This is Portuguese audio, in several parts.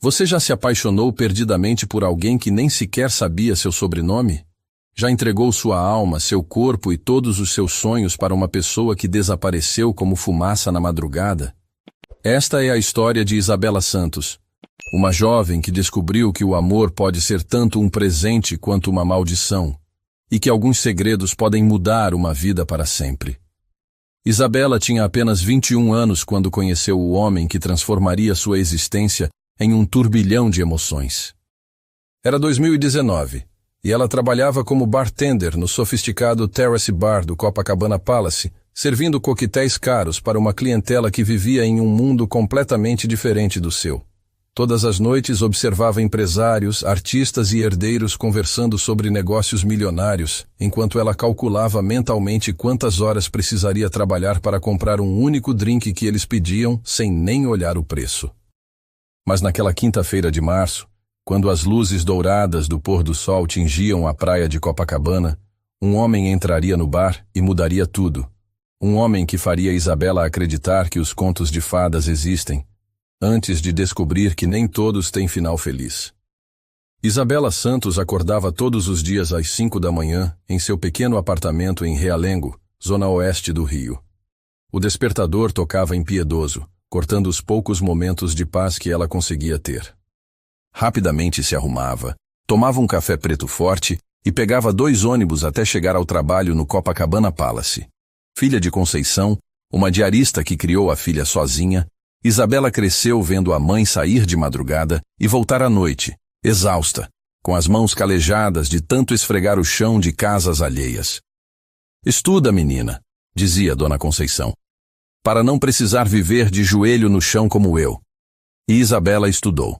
Você já se apaixonou perdidamente por alguém que nem sequer sabia seu sobrenome? Já entregou sua alma, seu corpo e todos os seus sonhos para uma pessoa que desapareceu como fumaça na madrugada? Esta é a história de Isabela Santos, uma jovem que descobriu que o amor pode ser tanto um presente quanto uma maldição, e que alguns segredos podem mudar uma vida para sempre. Isabela tinha apenas 21 anos quando conheceu o homem que transformaria sua existência em um turbilhão de emoções. Era 2019, e ela trabalhava como bartender no sofisticado Terrace Bar do Copacabana Palace, servindo coquetéis caros para uma clientela que vivia em um mundo completamente diferente do seu. Todas as noites observava empresários, artistas e herdeiros conversando sobre negócios milionários, enquanto ela calculava mentalmente quantas horas precisaria trabalhar para comprar um único drink que eles pediam, sem nem olhar o preço. Mas naquela quinta-feira de março, quando as luzes douradas do pôr do sol tingiam a praia de Copacabana, um homem entraria no bar e mudaria tudo. Um homem que faria Isabela acreditar que os contos de fadas existem, antes de descobrir que nem todos têm final feliz. Isabela Santos acordava todos os dias às 5 da manhã em seu pequeno apartamento em Realengo, zona oeste do Rio. O despertador tocava impiedoso, cortando os poucos momentos de paz que ela conseguia ter. Rapidamente se arrumava, tomava um café preto forte e pegava 2 ônibus até chegar ao trabalho no Copacabana Palace. Filha de Conceição, uma diarista que criou a filha sozinha, Isabela cresceu vendo a mãe sair de madrugada e voltar à noite, exausta, com as mãos calejadas de tanto esfregar o chão de casas alheias. Estuda, menina, dizia Dona Conceição, para não precisar viver de joelho no chão como eu. E Isabela estudou.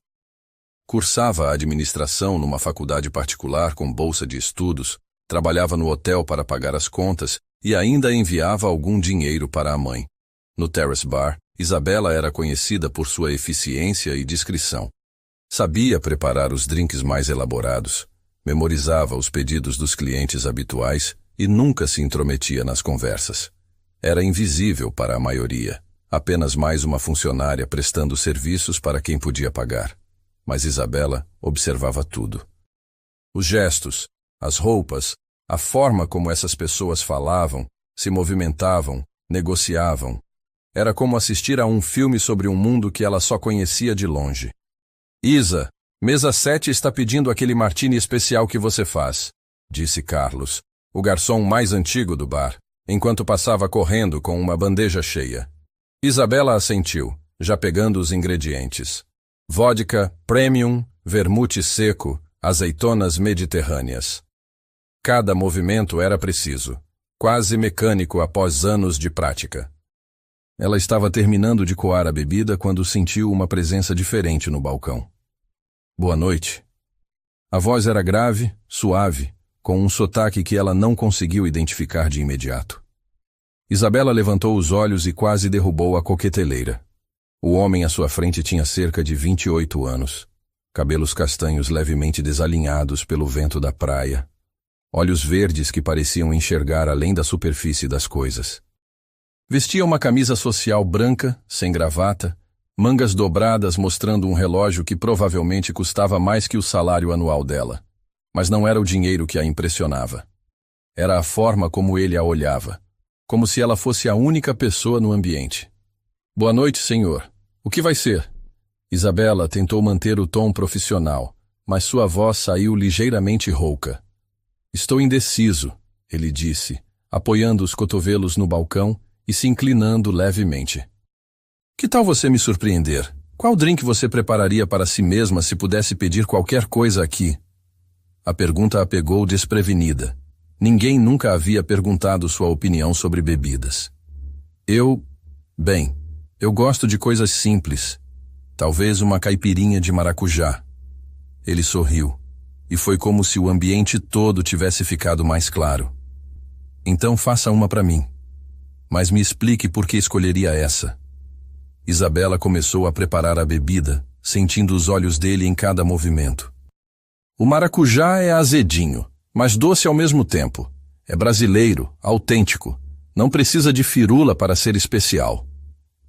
Cursava administração numa faculdade particular com bolsa de estudos, trabalhava no hotel para pagar as contas e ainda enviava algum dinheiro para a mãe. No Terrace Bar, Isabela era conhecida por sua eficiência e discrição. Sabia preparar os drinks mais elaborados, memorizava os pedidos dos clientes habituais e nunca se intrometia nas conversas. Era invisível para a maioria, apenas mais uma funcionária prestando serviços para quem podia pagar. Mas Isabela observava tudo. Os gestos, as roupas, a forma como essas pessoas falavam, se movimentavam, negociavam. Era como assistir a um filme sobre um mundo que ela só conhecia de longe. Isa, mesa 7 está pedindo aquele martini especial que você faz, disse Carlos, o garçom mais antigo do bar, enquanto passava correndo com uma bandeja cheia. Isabela assentiu, já pegando os ingredientes. Vodka, premium, vermute seco, azeitonas mediterrâneas. Cada movimento era preciso, quase mecânico após anos de prática. Ela estava terminando de coar a bebida quando sentiu uma presença diferente no balcão. Boa noite. A voz era grave, suave, com um sotaque que ela não conseguiu identificar de imediato. Isabela levantou os olhos e quase derrubou a coqueteleira. O homem à sua frente tinha cerca de 28 anos, cabelos castanhos levemente desalinhados pelo vento da praia, olhos verdes que pareciam enxergar além da superfície das coisas. Vestia uma camisa social branca, sem gravata, mangas dobradas mostrando um relógio que provavelmente custava mais que o salário anual dela. Mas não era o dinheiro que a impressionava. Era a forma como ele a olhava, como se ela fosse a única pessoa no ambiente. Boa noite, senhor. O que vai ser? Isabela tentou manter o tom profissional, mas sua voz saiu ligeiramente rouca. Estou indeciso, ele disse, apoiando os cotovelos no balcão e se inclinando levemente. Que tal você me surpreender? Qual drink você prepararia para si mesma se pudesse pedir qualquer coisa aqui? A pergunta a pegou desprevenida. Ninguém nunca havia perguntado sua opinião sobre bebidas. Bem, eu gosto de coisas simples. Talvez uma caipirinha de maracujá. Ele sorriu, e foi como se o ambiente todo tivesse ficado mais claro. Então faça uma para mim. Mas me explique por que escolheria essa. Isabela começou a preparar a bebida, sentindo os olhos dele em cada movimento. O maracujá é azedinho, mas doce ao mesmo tempo. É brasileiro, autêntico. Não precisa de firula para ser especial.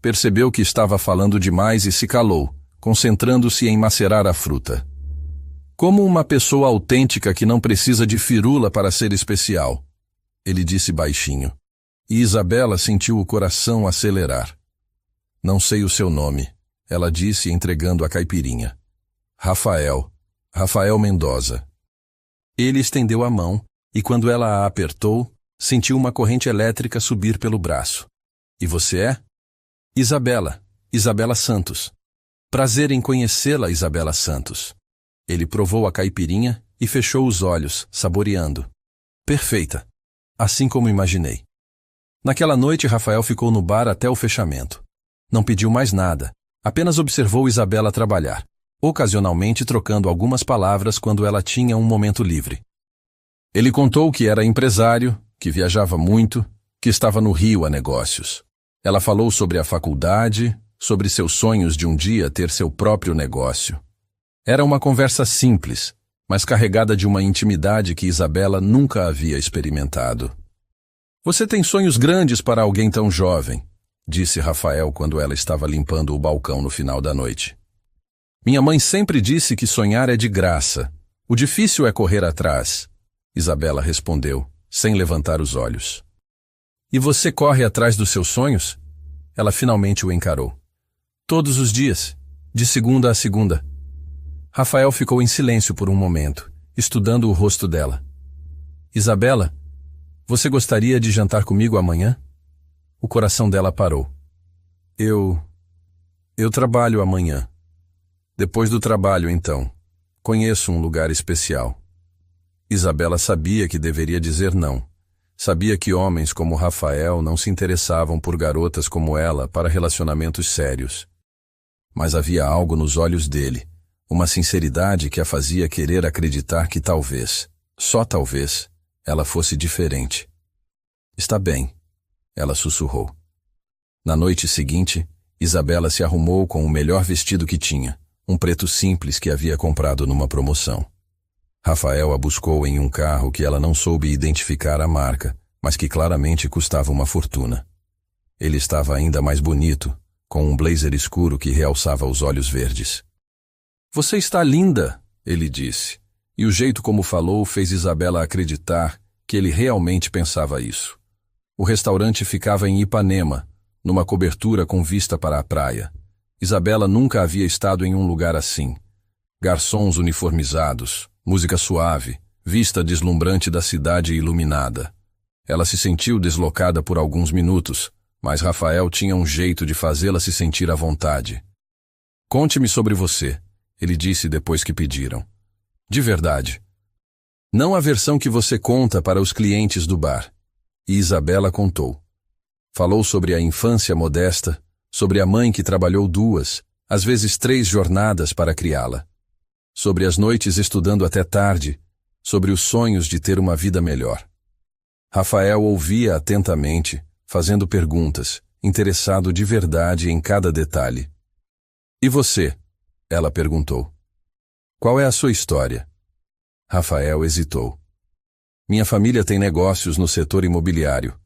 Percebeu que estava falando demais e se calou, concentrando-se em macerar a fruta. Como uma pessoa autêntica que não precisa de firula para ser especial, ele disse baixinho. E Isabela sentiu o coração acelerar. Não sei o seu nome, ela disse entregando a caipirinha. Rafael Mendoza. Ele estendeu a mão e quando ela a apertou, sentiu uma corrente elétrica subir pelo braço. E você é? Isabela Santos. Prazer em conhecê-la, Isabela Santos. Ele provou a caipirinha e fechou os olhos, saboreando. Perfeita. Assim como imaginei. Naquela noite, Rafael ficou no bar até o fechamento. Não pediu mais nada, apenas observou Isabela trabalhar, ocasionalmente trocando algumas palavras quando ela tinha um momento livre. Ele contou que era empresário, que viajava muito, que estava no Rio a negócios. Ela falou sobre a faculdade, sobre seus sonhos de um dia ter seu próprio negócio. Era uma conversa simples, mas carregada de uma intimidade que Isabela nunca havia experimentado. Você tem sonhos grandes para alguém tão jovem, disse Rafael quando ela estava limpando o balcão no final da noite. Minha mãe sempre disse que sonhar é de graça. O difícil é correr atrás, Isabela respondeu, sem levantar os olhos. E você corre atrás dos seus sonhos? Ela finalmente o encarou. Todos os dias, de segunda a segunda. Rafael ficou em silêncio por um momento, estudando o rosto dela. Isabela, você gostaria de jantar comigo amanhã? O coração dela parou. Eu trabalho amanhã. Depois do trabalho, então. Conheço um lugar especial. Isabela sabia que deveria dizer não. Sabia que homens como Rafael não se interessavam por garotas como ela para relacionamentos sérios. Mas havia algo nos olhos dele, uma sinceridade que a fazia querer acreditar que talvez, só talvez, ela fosse diferente. Está bem, ela sussurrou. Na noite seguinte, Isabela se arrumou com o melhor vestido que tinha, um preto simples que havia comprado numa promoção. Rafael a buscou em um carro que ela não soube identificar a marca, mas que claramente custava uma fortuna. Ele estava ainda mais bonito, com um blazer escuro que realçava os olhos verdes. Você está linda, ele disse, e o jeito como falou fez Isabela acreditar que ele realmente pensava isso. O restaurante ficava em Ipanema, numa cobertura com vista para a praia. Isabela nunca havia estado em um lugar assim. Garçons uniformizados, música suave, vista deslumbrante da cidade iluminada. Ela se sentiu deslocada por alguns minutos, mas Rafael tinha um jeito de fazê-la se sentir à vontade. Conte-me sobre você, ele disse depois que pediram. De verdade. Não a versão que você conta para os clientes do bar. E Isabela contou. Falou sobre a infância modesta, sobre a mãe que trabalhou 2, às vezes 3 jornadas para criá-la. Sobre as noites estudando até tarde, sobre os sonhos de ter uma vida melhor. Rafael ouvia atentamente, fazendo perguntas, interessado de verdade em cada detalhe. E você? Ela perguntou. Qual é a sua história? Rafael hesitou. Minha família tem negócios no setor imobiliário.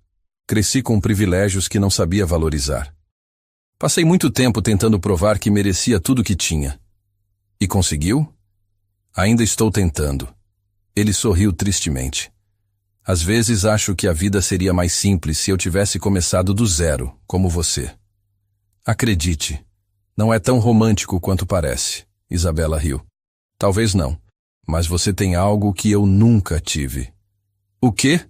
Cresci com privilégios que não sabia valorizar. Passei muito tempo tentando provar que merecia tudo o que tinha. E conseguiu? Ainda estou tentando. Ele sorriu tristemente. Às vezes acho que a vida seria mais simples se eu tivesse começado do zero, como você. Acredite, não é tão romântico quanto parece, Isabela riu. Talvez não, mas você tem algo que eu nunca tive. O quê?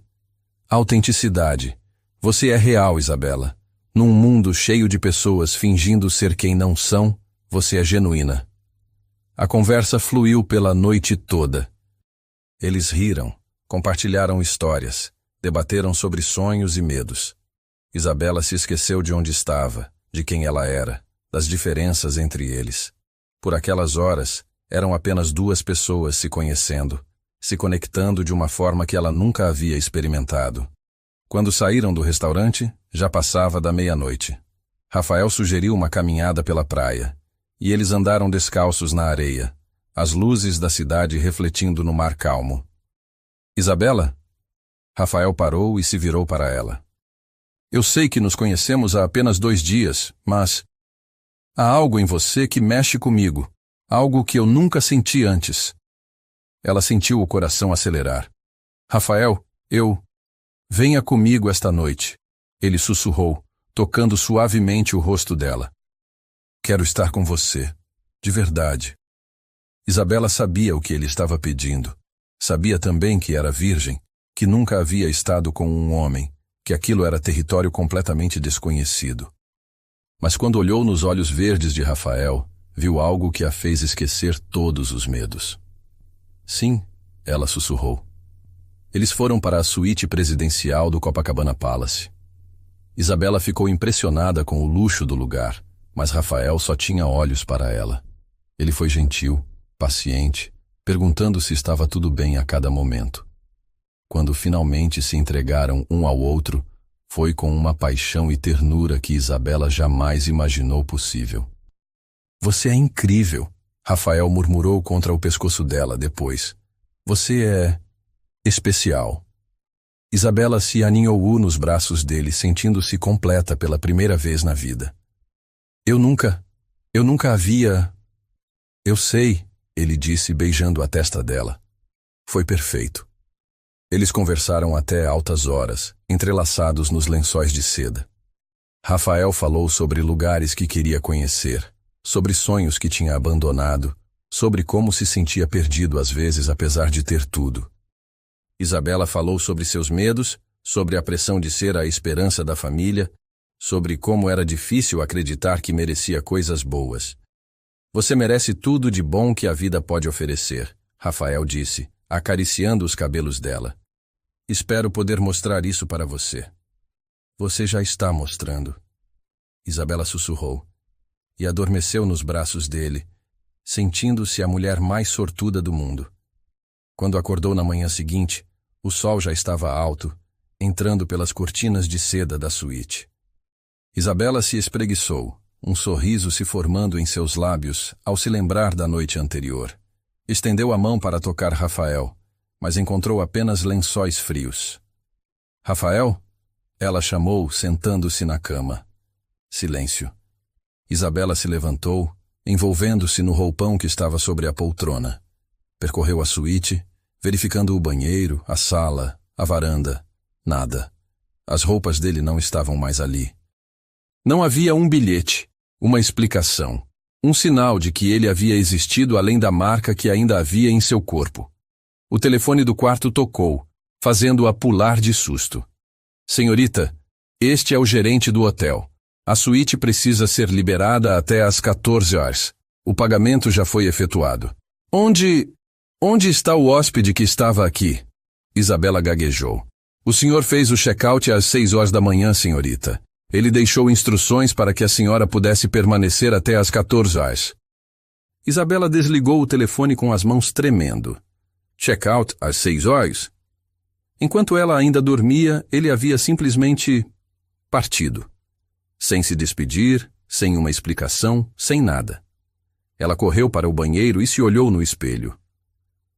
Autenticidade. Você é real, Isabela. Num mundo cheio de pessoas fingindo ser quem não são, você é genuína. A conversa fluiu pela noite toda. Eles riram, compartilharam histórias, debateram sobre sonhos e medos. Isabela se esqueceu de onde estava, de quem ela era, das diferenças entre eles. Por aquelas horas, eram apenas 2 pessoas se conhecendo, se conectando de uma forma que ela nunca havia experimentado. Quando saíram do restaurante, já passava da meia-noite. Rafael sugeriu uma caminhada pela praia, e eles andaram descalços na areia, as luzes da cidade refletindo no mar calmo. Isabela? Rafael parou e se virou para ela. Eu sei que nos conhecemos há apenas 2 dias, mas... Há algo em você que mexe comigo, algo que eu nunca senti antes. Ela sentiu o coração acelerar. Rafael, venha comigo esta noite. Ele sussurrou, tocando suavemente o rosto dela. Quero estar com você, de verdade. Isabela sabia o que ele estava pedindo. Sabia também que era virgem, que nunca havia estado com um homem, que aquilo era território completamente desconhecido. Mas quando olhou nos olhos verdes de Rafael, viu algo que a fez esquecer todos os medos. Sim, ela sussurrou. Eles foram para a suíte presidencial do Copacabana Palace. Isabela ficou impressionada com o luxo do lugar, mas Rafael só tinha olhos para ela. Ele foi gentil, paciente, perguntando se estava tudo bem a cada momento. Quando finalmente se entregaram um ao outro, foi com uma paixão e ternura que Isabela jamais imaginou possível. Você é incrível, Rafael murmurou contra o pescoço dela depois. Você é especial. Isabela se aninhou nos braços dele, sentindo-se completa pela primeira vez na vida. Eu nunca havia... Eu sei, ele disse beijando a testa dela. Foi perfeito. Eles conversaram até altas horas, entrelaçados nos lençóis de seda. Rafael falou sobre lugares que queria conhecer, sobre sonhos que tinha abandonado, sobre como se sentia perdido às vezes apesar de ter tudo. Isabela falou sobre seus medos, sobre a pressão de ser a esperança da família, sobre como era difícil acreditar que merecia coisas boas. Você merece tudo de bom que a vida pode oferecer, Rafael disse, acariciando os cabelos dela. Espero poder mostrar isso para você. Você já está mostrando. Isabela sussurrou e adormeceu nos braços dele, sentindo-se a mulher mais sortuda do mundo. Quando acordou na manhã seguinte, o sol já estava alto, entrando pelas cortinas de seda da suíte. Isabela se espreguiçou, um sorriso se formando em seus lábios ao se lembrar da noite anterior. Estendeu a mão para tocar Rafael, mas encontrou apenas lençóis frios. Rafael? Ela chamou, sentando-se na cama. Silêncio. Isabela se levantou, envolvendo-se no roupão que estava sobre a poltrona. Percorreu a suíte, verificando o banheiro, a sala, a varanda. Nada. As roupas dele não estavam mais ali. Não havia um bilhete, uma explicação, um sinal de que ele havia existido além da marca que ainda havia em seu corpo. O telefone do quarto tocou, fazendo-a pular de susto. Senhorita, este é o gerente do hotel. A suíte precisa ser liberada até às 14 horas. O pagamento já foi efetuado. Onde está o hóspede que estava aqui? Isabela gaguejou. O senhor fez o check-out às 6 horas da manhã, senhorita. Ele deixou instruções para que a senhora pudesse permanecer até às 14 horas. Isabela desligou o telefone com as mãos tremendo. Check-out às 6 horas? Enquanto ela ainda dormia, ele havia simplesmente partido. Sem se despedir, sem uma explicação, sem nada. Ela correu para o banheiro e se olhou no espelho.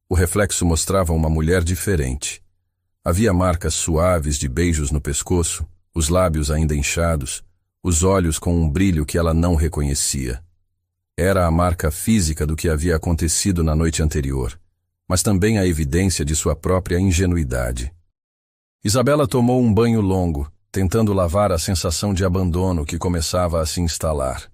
O reflexo mostrava uma mulher diferente. Havia marcas suaves de beijos no pescoço, os lábios ainda inchados, os olhos com um brilho que ela não reconhecia. Era a marca física do que havia acontecido na noite anterior, mas também a evidência de sua própria ingenuidade. Isabela tomou um banho longo, tentando lavar a sensação de abandono que começava a se instalar.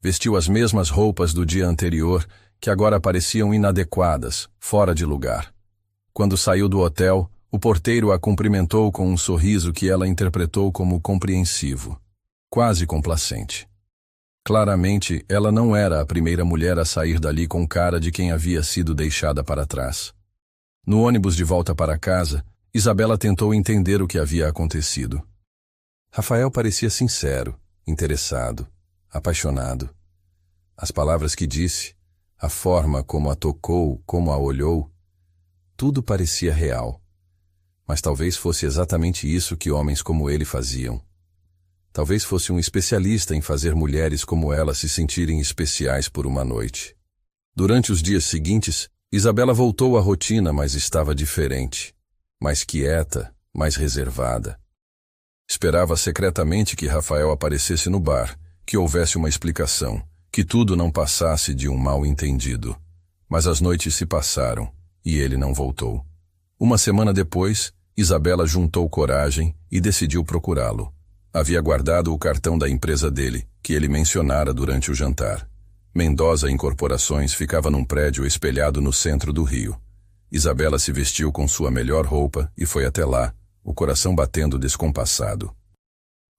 Vestiu as mesmas roupas do dia anterior, que agora pareciam inadequadas, fora de lugar. Quando saiu do hotel, o porteiro a cumprimentou com um sorriso que ela interpretou como compreensivo, quase complacente. Claramente, ela não era a primeira mulher a sair dali com cara de quem havia sido deixada para trás. No ônibus de volta para casa, Isabela tentou entender o que havia acontecido. Rafael parecia sincero, interessado, apaixonado. As palavras que disse, a forma como a tocou, como a olhou, tudo parecia real. Mas talvez fosse exatamente isso que homens como ele faziam. Talvez fosse um especialista em fazer mulheres como ela se sentirem especiais por uma noite. Durante os dias seguintes, Isabela voltou à rotina, mas estava diferente. Mais quieta, mais reservada. Esperava secretamente que Rafael aparecesse no bar, que houvesse uma explicação, que tudo não passasse de um mal-entendido. Mas as noites se passaram, e ele não voltou. Uma semana depois, Isabela juntou coragem e decidiu procurá-lo. Havia guardado o cartão da empresa dele, que ele mencionara durante o jantar. Mendoza Incorporações ficava num prédio espelhado no centro do Rio. Isabela se vestiu com sua melhor roupa e foi até lá, o coração batendo descompassado.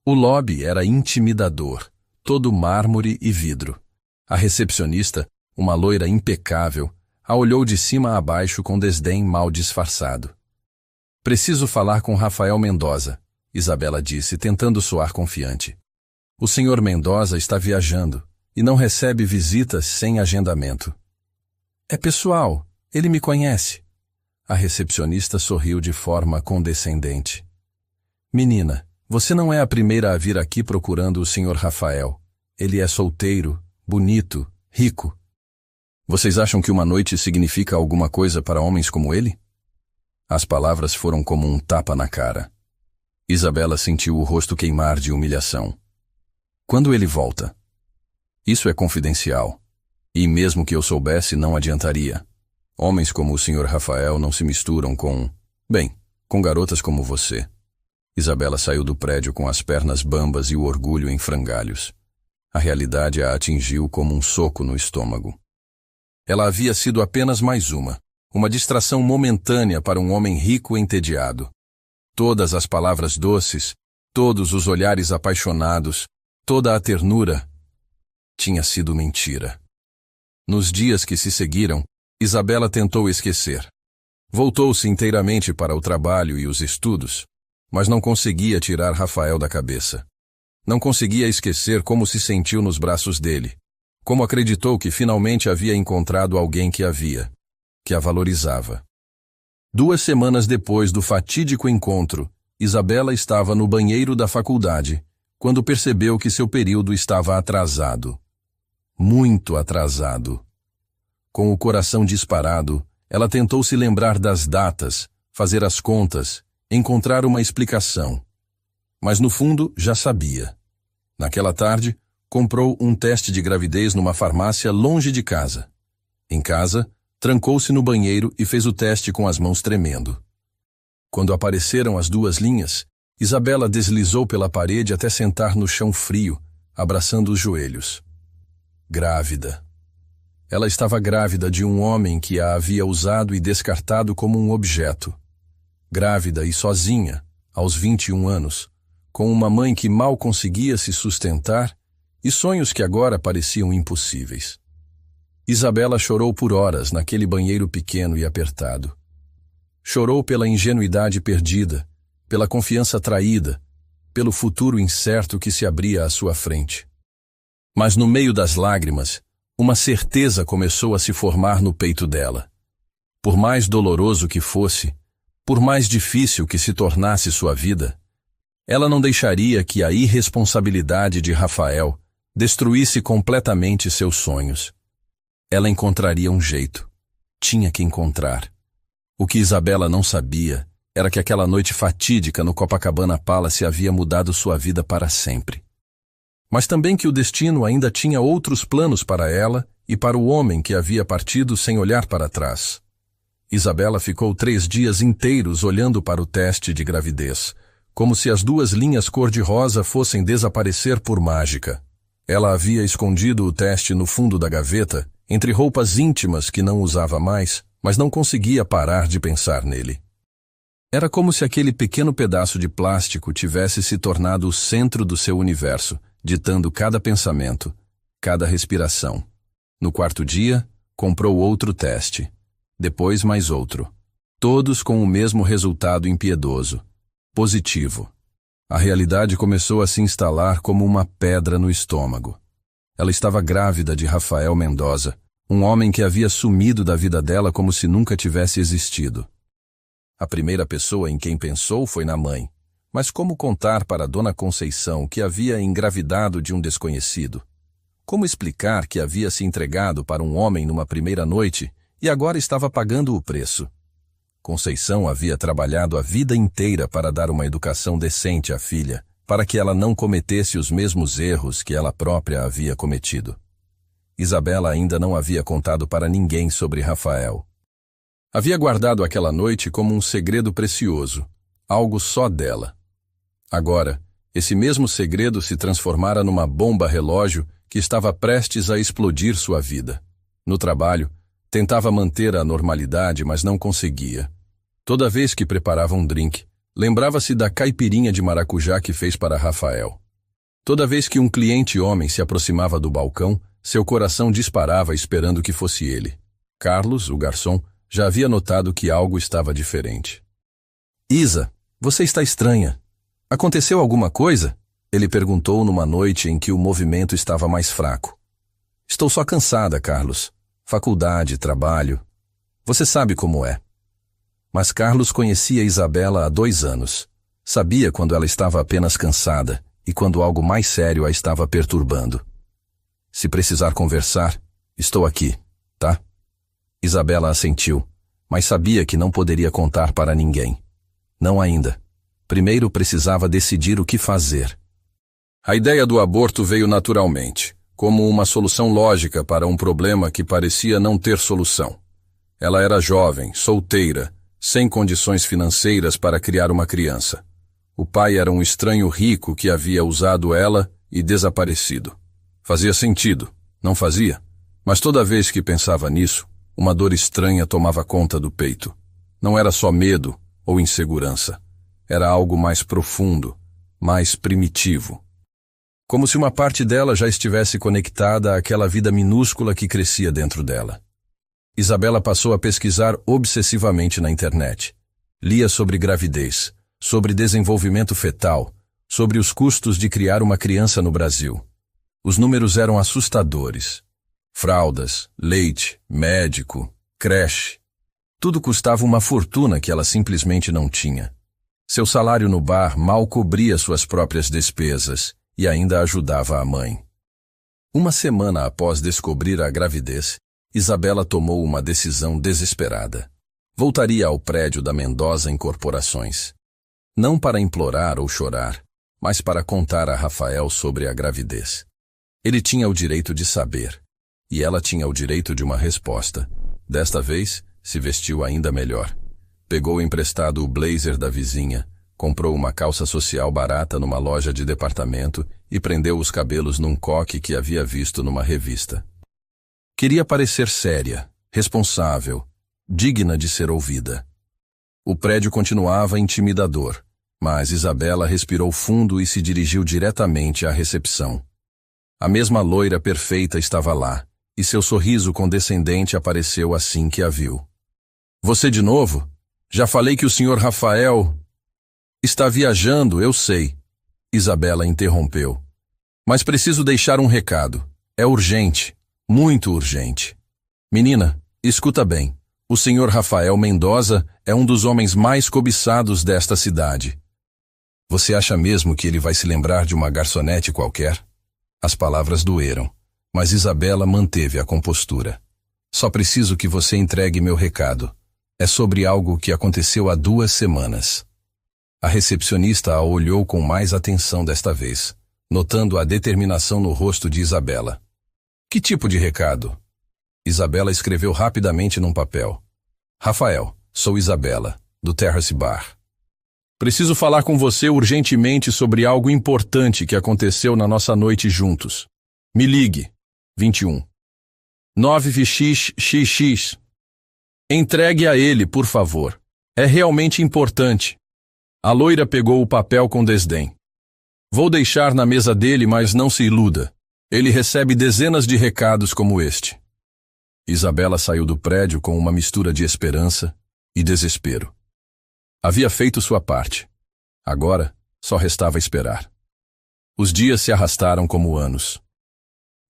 O lobby era intimidador, todo mármore e vidro. A recepcionista, uma loira impecável, a olhou de cima a baixo com desdém mal disfarçado. Preciso falar com Rafael Mendoza, Isabela disse, tentando soar confiante. O senhor Mendoza está viajando e não recebe visitas sem agendamento. É pessoal, ele me conhece. A recepcionista sorriu de forma condescendente. Menina, você não é a primeira a vir aqui procurando o senhor Rafael. Ele é solteiro, bonito, rico. Vocês acham que uma noite significa alguma coisa para homens como ele? As palavras foram como um tapa na cara. Isabela sentiu o rosto queimar de humilhação. Quando ele volta? Isso é confidencial. E mesmo que eu soubesse, não adiantaria. Homens como o senhor Rafael não se misturam com garotas como você. Isabela saiu do prédio com as pernas bambas e o orgulho em frangalhos. A realidade a atingiu como um soco no estômago. Ela havia sido apenas mais uma distração momentânea para um homem rico e entediado. Todas as palavras doces, todos os olhares apaixonados, toda a ternura, tinha sido mentira. Nos dias que se seguiram, Isabela tentou esquecer. Voltou-se inteiramente para o trabalho e os estudos, mas não conseguia tirar Rafael da cabeça. Não conseguia esquecer como se sentiu nos braços dele, como acreditou que finalmente havia encontrado alguém que a valorizava. 2 semanas depois do fatídico encontro, Isabela estava no banheiro da faculdade, quando percebeu que seu período estava atrasado. Muito atrasado. Com o coração disparado, ela tentou se lembrar das datas, fazer as contas, encontrar uma explicação. Mas no fundo já sabia. Naquela tarde, comprou um teste de gravidez numa farmácia longe de casa. Em casa, trancou-se no banheiro e fez o teste com as mãos tremendo. Quando apareceram as 2 linhas, Isabela deslizou pela parede até sentar no chão frio, abraçando os joelhos. Grávida. Ela estava grávida de um homem que a havia usado e descartado como um objeto. Grávida e sozinha, aos 21 anos, com uma mãe que mal conseguia se sustentar e sonhos que agora pareciam impossíveis. Isabela chorou por horas naquele banheiro pequeno e apertado. Chorou pela ingenuidade perdida, pela confiança traída, pelo futuro incerto que se abria à sua frente. Mas no meio das lágrimas, uma certeza começou a se formar no peito dela. Por mais doloroso que fosse, por mais difícil que se tornasse sua vida, ela não deixaria que a irresponsabilidade de Rafael destruísse completamente seus sonhos. Ela encontraria um jeito. Tinha que encontrar. O que Isabela não sabia era que aquela noite fatídica no Copacabana Palace havia mudado sua vida para sempre. Mas também que o destino ainda tinha outros planos para ela e para o homem que havia partido sem olhar para trás. Isabela ficou 3 dias inteiros olhando para o teste de gravidez, como se as 2 linhas cor-de-rosa fossem desaparecer por mágica. Ela havia escondido o teste no fundo da gaveta, entre roupas íntimas que não usava mais, mas não conseguia parar de pensar nele. Era como se aquele pequeno pedaço de plástico tivesse se tornado o centro do seu universo, ditando cada pensamento, cada respiração. No 4º dia, comprou outro teste. Depois mais outro. Todos com o mesmo resultado impiedoso. Positivo. A realidade começou a se instalar como uma pedra no estômago. Ela estava grávida de Rafael Mendoza, um homem que havia sumido da vida dela como se nunca tivesse existido. A primeira pessoa em quem pensou foi na mãe. Mas como contar para Dona Conceição que havia engravidado de um desconhecido? Como explicar que havia se entregado para um homem numa primeira noite e agora estava pagando o preço? Conceição havia trabalhado a vida inteira para dar uma educação decente à filha, para que ela não cometesse os mesmos erros que ela própria havia cometido. Isabela ainda não havia contado para ninguém sobre Rafael. Havia guardado aquela noite como um segredo precioso, algo só dela. Agora, esse mesmo segredo se transformara numa bomba relógio que estava prestes a explodir sua vida. No trabalho, tentava manter a normalidade, mas não conseguia. Toda vez que preparava um drink, lembrava-se da caipirinha de maracujá que fez para Rafael. Toda vez que um cliente homem se aproximava do balcão, seu coração disparava esperando que fosse ele. Carlos, o garçom, já havia notado que algo estava diferente. "Isa, você está estranha. Aconteceu alguma coisa?" Ele perguntou numa noite em que o movimento estava mais fraco. "Estou só cansada, Carlos. Faculdade, trabalho. Você sabe como é." Mas Carlos conhecia Isabela há 2 anos. Sabia quando ela estava apenas cansada e quando algo mais sério a estava perturbando. "Se precisar conversar, estou aqui, tá?" Isabela assentiu, mas sabia que não poderia contar para ninguém. Não ainda. Primeiro precisava decidir o que fazer. A ideia do aborto veio naturalmente, como uma solução lógica para um problema que parecia não ter solução. Ela era jovem, solteira, sem condições financeiras para criar uma criança. O pai era um estranho rico que havia usado ela e desaparecido. Fazia sentido, não fazia? Mas toda vez que pensava nisso, uma dor estranha tomava conta do peito. Não era só medo ou insegurança. Era algo mais profundo, mais primitivo. Como se uma parte dela já estivesse conectada àquela vida minúscula que crescia dentro dela. Isabela passou a pesquisar obsessivamente na internet. Lia sobre gravidez, sobre desenvolvimento fetal, sobre os custos de criar uma criança no Brasil. Os números eram assustadores. Fraldas, leite, médico, creche. Tudo custava uma fortuna que ela simplesmente não tinha. Seu salário no bar mal cobria suas próprias despesas e ainda ajudava a mãe. Uma semana após descobrir a gravidez, Isabela tomou uma decisão desesperada. Voltaria ao prédio da Mendoza Incorporações. Não para implorar ou chorar, mas para contar a Rafael sobre a gravidez. Ele tinha o direito de saber, e ela tinha o direito de uma resposta. Desta vez, se vestiu ainda melhor. Pegou emprestado o blazer da vizinha, comprou uma calça social barata numa loja de departamento e prendeu os cabelos num coque que havia visto numa revista. Queria parecer séria, responsável, digna de ser ouvida. O prédio continuava intimidador, mas Isabela respirou fundo e se dirigiu diretamente à recepção. A mesma loira perfeita estava lá, e seu sorriso condescendente apareceu assim que a viu. "Você de novo? Já falei que o senhor Rafael está viajando, eu sei." Isabela interrompeu. "Mas preciso deixar um recado. É urgente. Muito urgente. Menina, escuta bem. O senhor Rafael Mendoza é um dos homens mais cobiçados desta cidade. Você acha mesmo que ele vai se lembrar de uma garçonete qualquer?" As palavras doeram, mas Isabela manteve a compostura. "Só preciso que você entregue meu recado. É sobre algo que aconteceu há 2 semanas." A recepcionista a olhou com mais atenção desta vez, notando a determinação no rosto de Isabela. "Que tipo de recado?" Isabela escreveu rapidamente num papel. "Rafael, sou Isabela, do Terrace Bar. Preciso falar com você urgentemente sobre algo importante que aconteceu na nossa noite juntos. Me ligue. 21. 9VXXX. Entregue a ele, por favor. É realmente importante." A loira pegou o papel com desdém. "Vou deixar na mesa dele, mas não se iluda. Ele recebe dezenas de recados como este." Isabela saiu do prédio com uma mistura de esperança e desespero. Havia feito sua parte. Agora, só restava esperar. Os dias se arrastaram como anos.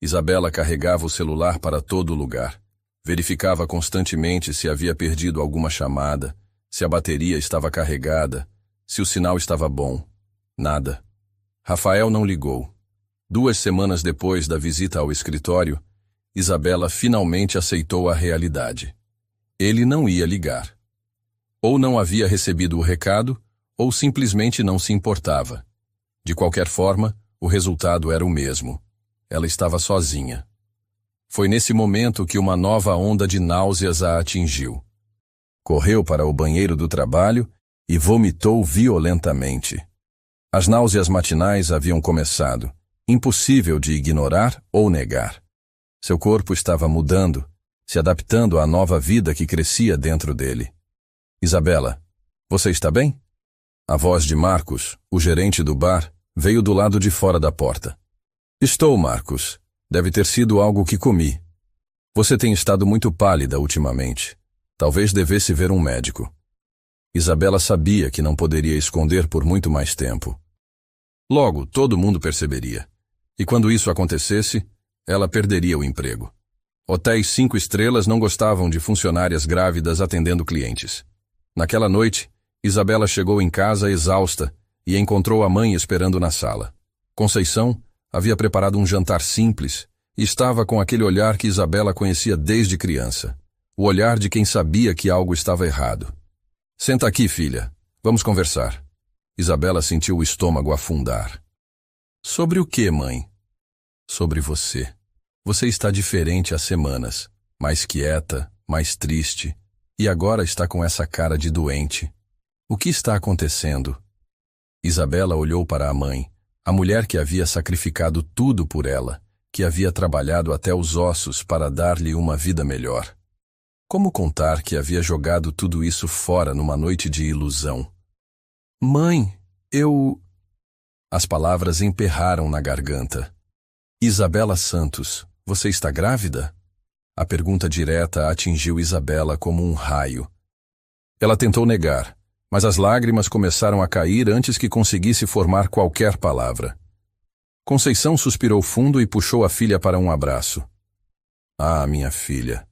Isabela carregava o celular para todo lugar. Verificava constantemente se havia perdido alguma chamada, se a bateria estava carregada, se o sinal estava bom. Nada. Rafael não ligou. 2 semanas depois da visita ao escritório, Isabela finalmente aceitou a realidade. Ele não ia ligar. Ou não havia recebido o recado, ou simplesmente não se importava. De qualquer forma, o resultado era o mesmo. Ela estava sozinha. Foi nesse momento que uma nova onda de náuseas a atingiu. Correu para o banheiro do trabalho e vomitou violentamente. As náuseas matinais haviam começado, impossível de ignorar ou negar. Seu corpo estava mudando, se adaptando à nova vida que crescia dentro dele. Isabela, você está bem? A voz de Marcos, o gerente do bar, veio do lado de fora da porta. Estou, Marcos. Deve ter sido algo que comi. Você tem estado muito pálida ultimamente. Talvez devesse ver um médico. Isabela sabia que não poderia esconder por muito mais tempo. Logo, todo mundo perceberia. E quando isso acontecesse, ela perderia o emprego. Hotéis 5 estrelas não gostavam de funcionárias grávidas atendendo clientes. Naquela noite, Isabela chegou em casa exausta e encontrou a mãe esperando na sala. Conceição havia preparado um jantar simples e estava com aquele olhar que Isabela conhecia desde criança. O olhar de quem sabia que algo estava errado. Senta aqui, filha. Vamos conversar. Isabela sentiu o estômago afundar. Sobre o que, mãe? Sobre você. Você está diferente há semanas. Mais quieta, mais triste. E agora está com essa cara de doente. O que está acontecendo? Isabela olhou para a mãe, a mulher que havia sacrificado tudo por ela, que havia trabalhado até os ossos para dar-lhe uma vida melhor. Como contar que havia jogado tudo isso fora numa noite de ilusão? Mãe, eu... As palavras emperraram na garganta. Isabela Santos, você está grávida? A pergunta direta atingiu Isabela como um raio. Ela tentou negar, mas as lágrimas começaram a cair antes que conseguisse formar qualquer palavra. Conceição suspirou fundo e puxou a filha para um abraço. Ah, minha filha.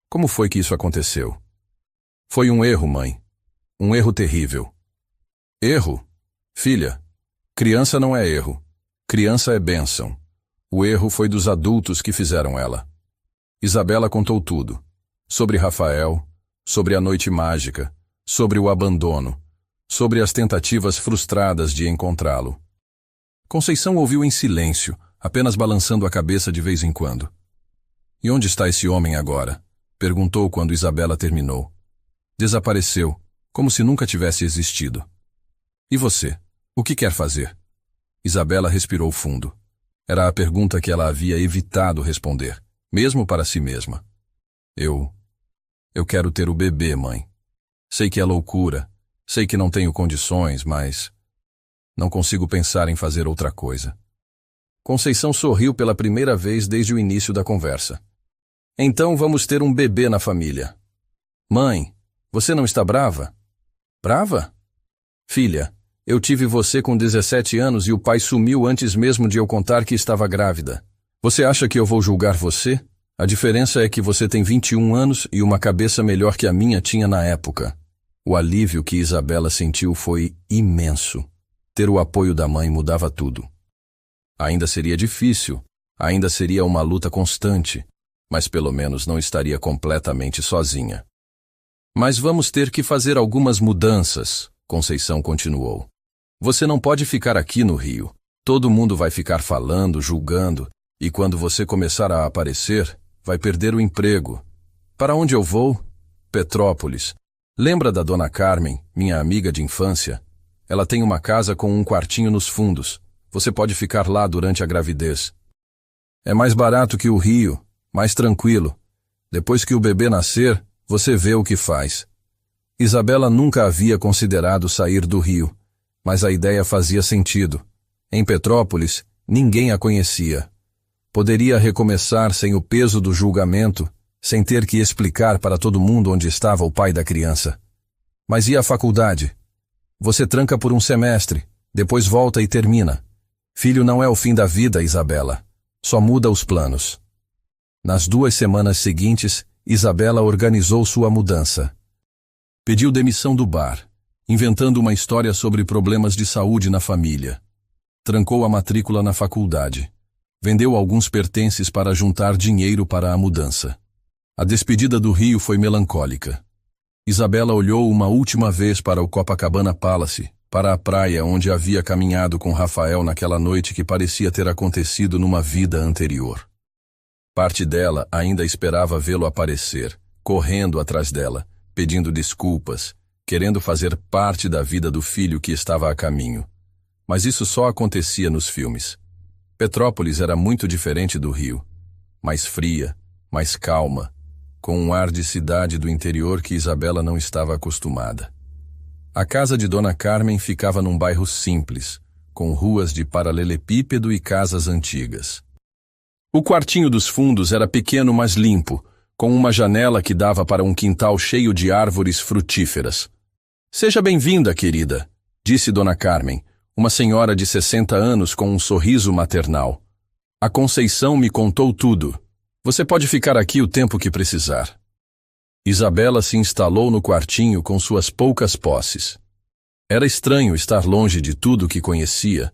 Como foi que isso aconteceu? Foi um erro, mãe. Um erro terrível. Erro? Filha, criança não é erro. Criança é bênção. O erro foi dos adultos que fizeram ela. Isabela contou tudo. Sobre Rafael, sobre a noite mágica, sobre o abandono, sobre as tentativas frustradas de encontrá-lo. Conceição ouviu em silêncio, apenas balançando a cabeça de vez em quando. E onde está esse homem agora? Perguntou quando Isabela terminou. Desapareceu, como se nunca tivesse existido. E você? O que quer fazer? Isabela respirou fundo. Era a pergunta que ela havia evitado responder, mesmo para si mesma. Eu quero ter o bebê, mãe. Sei que é loucura, sei que não tenho condições, mas não consigo pensar em fazer outra coisa. Conceição sorriu pela primeira vez desde o início da conversa. Então vamos ter um bebê na família. Mãe, você não está brava? Brava? Filha, eu tive você com 17 anos e o pai sumiu antes mesmo de eu contar que estava grávida. Você acha que eu vou julgar você? A diferença é que você tem 21 anos e uma cabeça melhor que a minha tinha na época. O alívio que Isabela sentiu foi imenso. Ter o apoio da mãe mudava tudo. Ainda seria difícil, ainda seria uma luta constante, mas pelo menos não estaria completamente sozinha. Mas vamos ter que fazer algumas mudanças, Conceição continuou. Você não pode ficar aqui no Rio. Todo mundo vai ficar falando, julgando, e quando você começar a aparecer, vai perder o emprego. Para onde eu vou? Petrópolis. Lembra da dona Carmen, minha amiga de infância? Ela tem uma casa com um quartinho nos fundos. Você pode ficar lá durante a gravidez. É mais barato que o Rio, mais tranquilo. Depois que o bebê nascer, você vê o que faz. Isabela nunca havia considerado sair do Rio, mas a ideia fazia sentido. Em Petrópolis, ninguém a conhecia. Poderia recomeçar sem o peso do julgamento, sem ter que explicar para todo mundo onde estava o pai da criança. Mas e a faculdade? Você tranca por um semestre, depois volta e termina. Filho não é o fim da vida, Isabela. Só muda os planos. Nas 2 semanas seguintes, Isabela organizou sua mudança. Pediu demissão do bar, inventando uma história sobre problemas de saúde na família. Trancou a matrícula na faculdade. Vendeu alguns pertences para juntar dinheiro para a mudança. A despedida do Rio foi melancólica. Isabela olhou uma última vez para o Copacabana Palace, para a praia onde havia caminhado com Rafael naquela noite que parecia ter acontecido numa vida anterior. Parte dela ainda esperava vê-lo aparecer, correndo atrás dela, pedindo desculpas, querendo fazer parte da vida do filho que estava a caminho. Mas isso só acontecia nos filmes. Petrópolis era muito diferente do Rio. Mais fria, mais calma, com um ar de cidade do interior que Isabela não estava acostumada. A casa de Dona Carmen ficava num bairro simples, com ruas de paralelepípedo e casas antigas. O quartinho dos fundos era pequeno, mas limpo, com uma janela que dava para um quintal cheio de árvores frutíferas. "Seja bem-vinda, querida", disse Dona Carmen, uma senhora de 60 anos com um sorriso maternal. "A Conceição me contou tudo. Você pode ficar aqui o tempo que precisar." Isabela se instalou no quartinho com suas poucas posses. Era estranho estar longe de tudo que conhecia,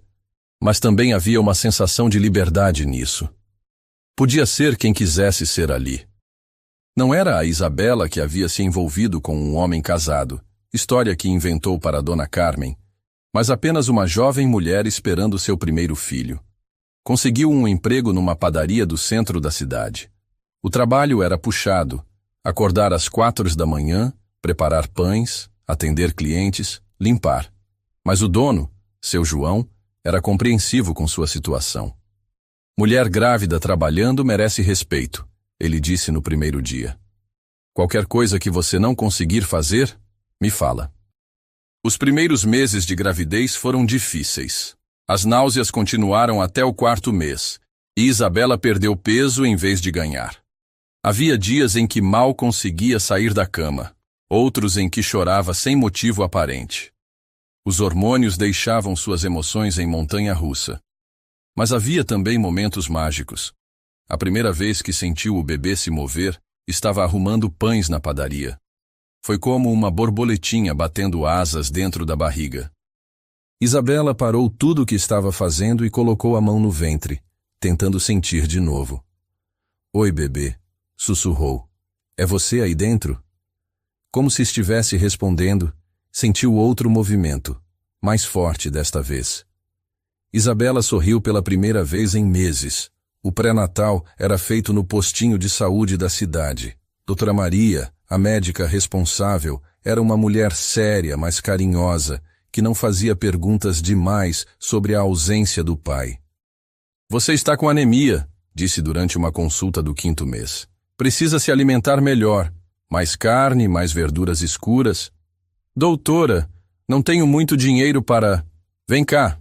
mas também havia uma sensação de liberdade nisso. Podia ser quem quisesse ser ali. Não era a Isabela que havia se envolvido com um homem casado, história que inventou para Dona Carmen, mas apenas uma jovem mulher esperando seu primeiro filho. Conseguiu um emprego numa padaria do centro da cidade. O trabalho era puxado: acordar às 4 da manhã, preparar pães, atender clientes, limpar. Mas o dono, seu João, era compreensivo com sua situação. "Mulher grávida trabalhando merece respeito", ele disse no primeiro dia. "Qualquer coisa que você não conseguir fazer, me fala." Os primeiros meses de gravidez foram difíceis. As náuseas continuaram até o 4º mês, e Isabela perdeu peso em vez de ganhar. Havia dias em que mal conseguia sair da cama, outros em que chorava sem motivo aparente. Os hormônios deixavam suas emoções em montanha-russa. Mas havia também momentos mágicos. A primeira vez que sentiu o bebê se mover, estava arrumando pães na padaria. Foi como uma borboletinha batendo asas dentro da barriga. Isabela parou tudo o que estava fazendo e colocou a mão no ventre, tentando sentir de novo. "Oi, bebê", sussurrou. "É você aí dentro?" Como se estivesse respondendo, sentiu outro movimento, mais forte desta vez. Isabela sorriu pela primeira vez em meses. O pré-natal era feito no postinho de saúde da cidade. Doutora Maria, a médica responsável, era uma mulher séria, mas carinhosa, que não fazia perguntas demais sobre a ausência do pai. "Você está com anemia", disse durante uma consulta do 5º mês. "Precisa se alimentar melhor. Mais carne, mais verduras escuras." "Doutora, não tenho muito dinheiro para..." "Vem cá."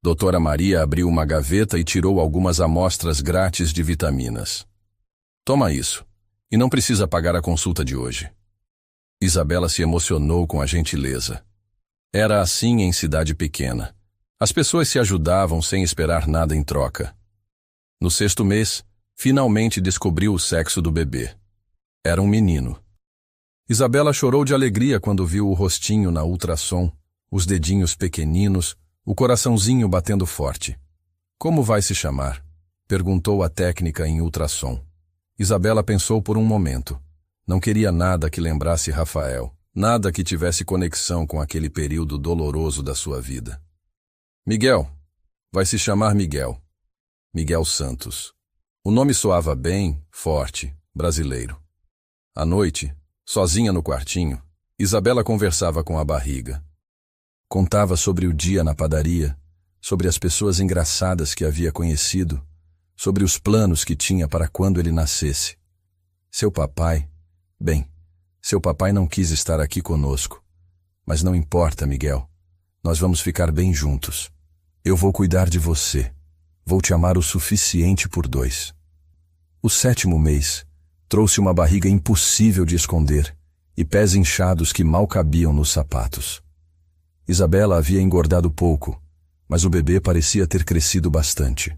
Doutora Maria abriu uma gaveta e tirou algumas amostras grátis de vitaminas. "Toma isso. E não precisa pagar a consulta de hoje." Isabela se emocionou com a gentileza. Era assim em cidade pequena. As pessoas se ajudavam sem esperar nada em troca. No 6º mês, finalmente descobriu o sexo do bebê. Era um menino. Isabela chorou de alegria quando viu o rostinho na ultrassom, os dedinhos pequeninos, o coraçãozinho batendo forte. "Como vai se chamar?" perguntou a técnica em ultrassom. Isabela pensou por um momento. Não queria nada que lembrasse Rafael, nada que tivesse conexão com aquele período doloroso da sua vida. "Miguel. Vai se chamar Miguel. Miguel Santos." O nome soava bem, forte, brasileiro. À noite, sozinha no quartinho, Isabela conversava com a barriga. Contava sobre o dia na padaria, sobre as pessoas engraçadas que havia conhecido, sobre os planos que tinha para quando ele nascesse. Seu papai... Bem, seu papai não quis estar aqui conosco. Mas não importa, Miguel. Nós vamos ficar bem juntos. Eu vou cuidar de você. Vou te amar o suficiente por 2. O 7º mês trouxe uma barriga impossível de esconder e pés inchados que mal cabiam nos sapatos. Isabela havia engordado pouco, mas o bebê parecia ter crescido bastante.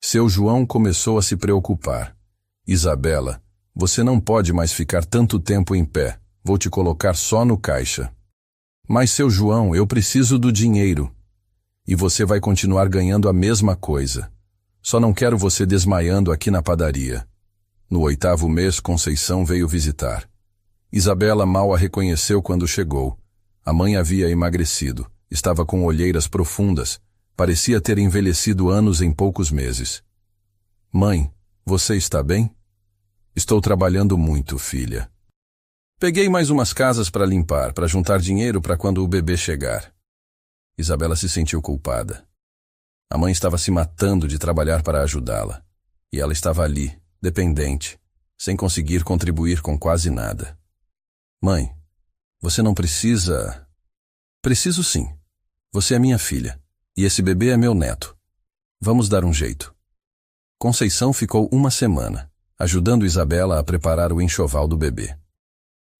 Seu João começou a se preocupar. "Isabela, você não pode mais ficar tanto tempo em pé. Vou te colocar só no caixa." "Mas, seu João, eu preciso do dinheiro." "E você vai continuar ganhando a mesma coisa. Só não quero você desmaiando aqui na padaria." No 8º mês, Conceição veio visitar. Isabela mal a reconheceu quando chegou. A mãe havia emagrecido, estava com olheiras profundas, parecia ter envelhecido anos em poucos meses. "Mãe, Você está bem? Estou trabalhando muito, filha. Peguei mais umas casas para limpar, para juntar dinheiro para quando o bebê chegar. Isabela se sentiu culpada. A mãe estava se matando de trabalhar para ajudá-la. E ela estava ali, dependente, sem conseguir contribuir com quase nada. Mãe, você não precisa... Preciso sim. Você é minha filha, e esse bebê é meu neto. Vamos dar um jeito. Conceição ficou uma semana, ajudando Isabela a preparar o enxoval do bebê.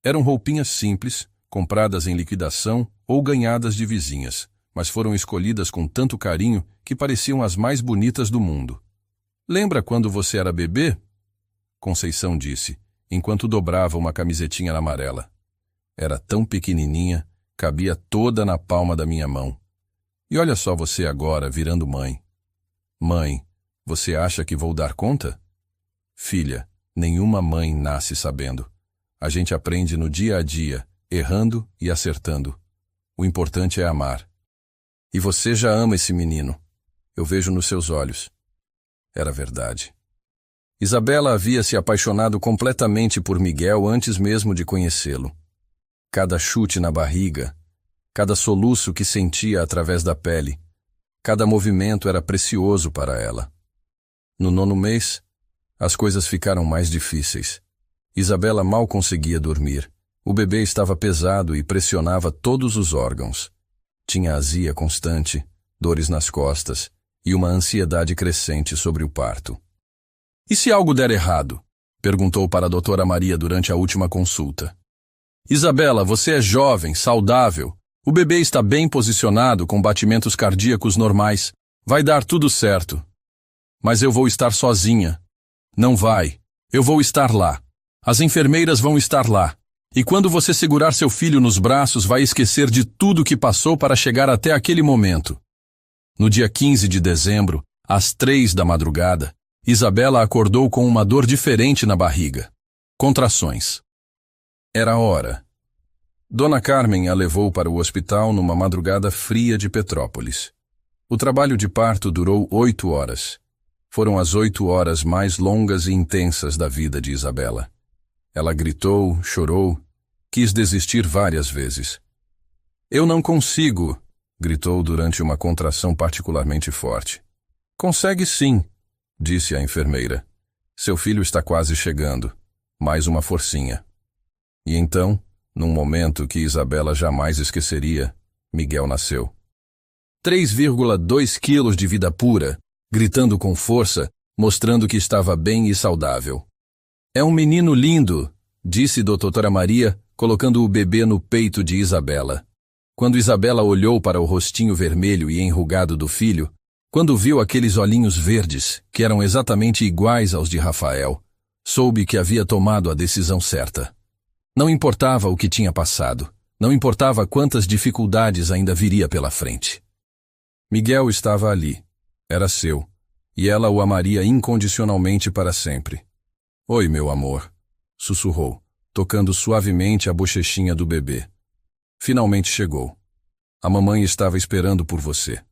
Eram roupinhas simples, compradas em liquidação ou ganhadas de vizinhas, mas foram escolhidas com tanto carinho que pareciam as mais bonitas do mundo. Lembra quando você era bebê? Conceição disse, enquanto dobrava uma camisetinha amarela. Era tão pequenininha, cabia toda na palma da minha mão. E olha só você agora, virando mãe. Mãe, você acha que vou dar conta? Filha, nenhuma mãe nasce sabendo. A gente aprende no dia a dia, errando e acertando. O importante é amar. E você já ama esse menino. Eu vejo nos seus olhos. Era verdade. Isabela havia se apaixonado completamente por Miguel antes mesmo de conhecê-lo. Cada chute na barriga, cada soluço que sentia através da pele, cada movimento era precioso para ela. No 9º mês, as coisas ficaram mais difíceis. Isabela mal conseguia dormir. O bebê estava pesado e pressionava todos os órgãos. Tinha azia constante, dores nas costas e uma ansiedade crescente sobre o parto. E se algo der errado? Perguntou para a doutora Maria durante a última consulta. Isabela, você é jovem, saudável. O bebê está bem posicionado com batimentos cardíacos normais. Vai dar tudo certo. Mas eu vou estar sozinha. Não vai. Eu vou estar lá. As enfermeiras vão estar lá. E quando você segurar seu filho nos braços, vai esquecer de tudo que passou para chegar até aquele momento. No dia 15 de dezembro, às 3 da madrugada, Isabela acordou com uma dor diferente na barriga. Contrações. Era a hora. Dona Carmen a levou para o hospital numa madrugada fria de Petrópolis. O trabalho de parto durou 8 horas. Foram as 8 horas mais longas e intensas da vida de Isabela. Ela gritou, chorou, quis desistir várias vezes. Eu não consigo, gritou durante uma contração particularmente forte. Consegue sim, disse a enfermeira. Seu filho está quase chegando. Mais uma forcinha. E então, num momento que Isabela jamais esqueceria, Miguel nasceu. 3,2 quilos de vida pura, gritando com força, mostrando que estava bem e saudável. É um menino lindo, disse doutora Maria, colocando o bebê no peito de Isabela. Quando Isabela olhou para o rostinho vermelho e enrugado do filho, quando viu aqueles olhinhos verdes, que eram exatamente iguais aos de Rafael, soube que havia tomado a decisão certa. Não importava o que tinha passado, não importava quantas dificuldades ainda viria pela frente. Miguel estava ali, era seu, e ela o amaria incondicionalmente para sempre. Oi, meu amor, sussurrou, tocando suavemente a bochechinha do bebê. Finalmente chegou. A mamãe estava esperando por você.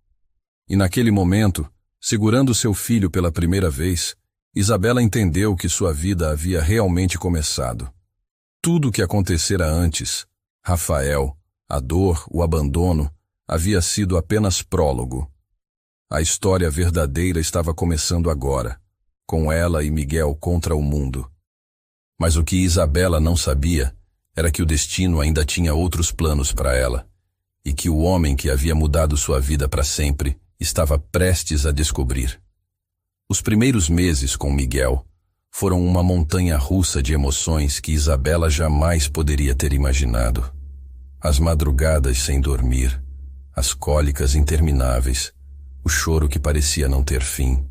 E naquele momento, segurando seu filho pela primeira vez, Isabela entendeu que sua vida havia realmente começado. Tudo o que acontecera antes, Rafael, a dor, o abandono, havia sido apenas prólogo. A história verdadeira estava começando agora, com ela e Miguel contra o mundo. Mas o que Isabela não sabia era que o destino ainda tinha outros planos para ela, e que o homem que havia mudado sua vida para sempre estava prestes a descobrir. Os primeiros meses com Miguel foram uma montanha-russa de emoções que Isabela jamais poderia ter imaginado. As madrugadas sem dormir, as cólicas intermináveis, o choro que parecia não ter fim.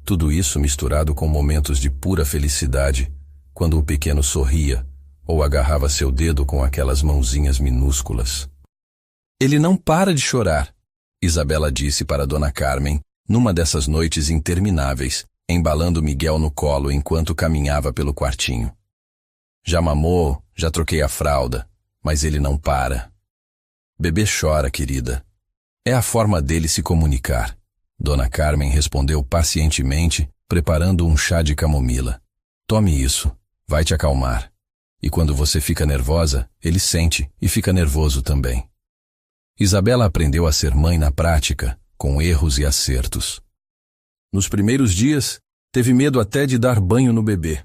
Tudo isso misturado com momentos de pura felicidade, quando o pequeno sorria ou agarrava seu dedo com aquelas mãozinhas minúsculas. Ele não para de chorar, Isabela disse para Dona Carmen, numa dessas noites intermináveis, embalando Miguel no colo enquanto caminhava pelo quartinho. Já mamou, já troquei a fralda, mas ele não para. Bebê chora, querida. É a forma dele se comunicar. Dona Carmen respondeu pacientemente, preparando um chá de camomila. Tome isso, vai te acalmar. E quando você fica nervosa, ele sente e fica nervoso também. Isabela aprendeu a ser mãe na prática, com erros e acertos. Nos primeiros dias, teve medo até de dar banho no bebê.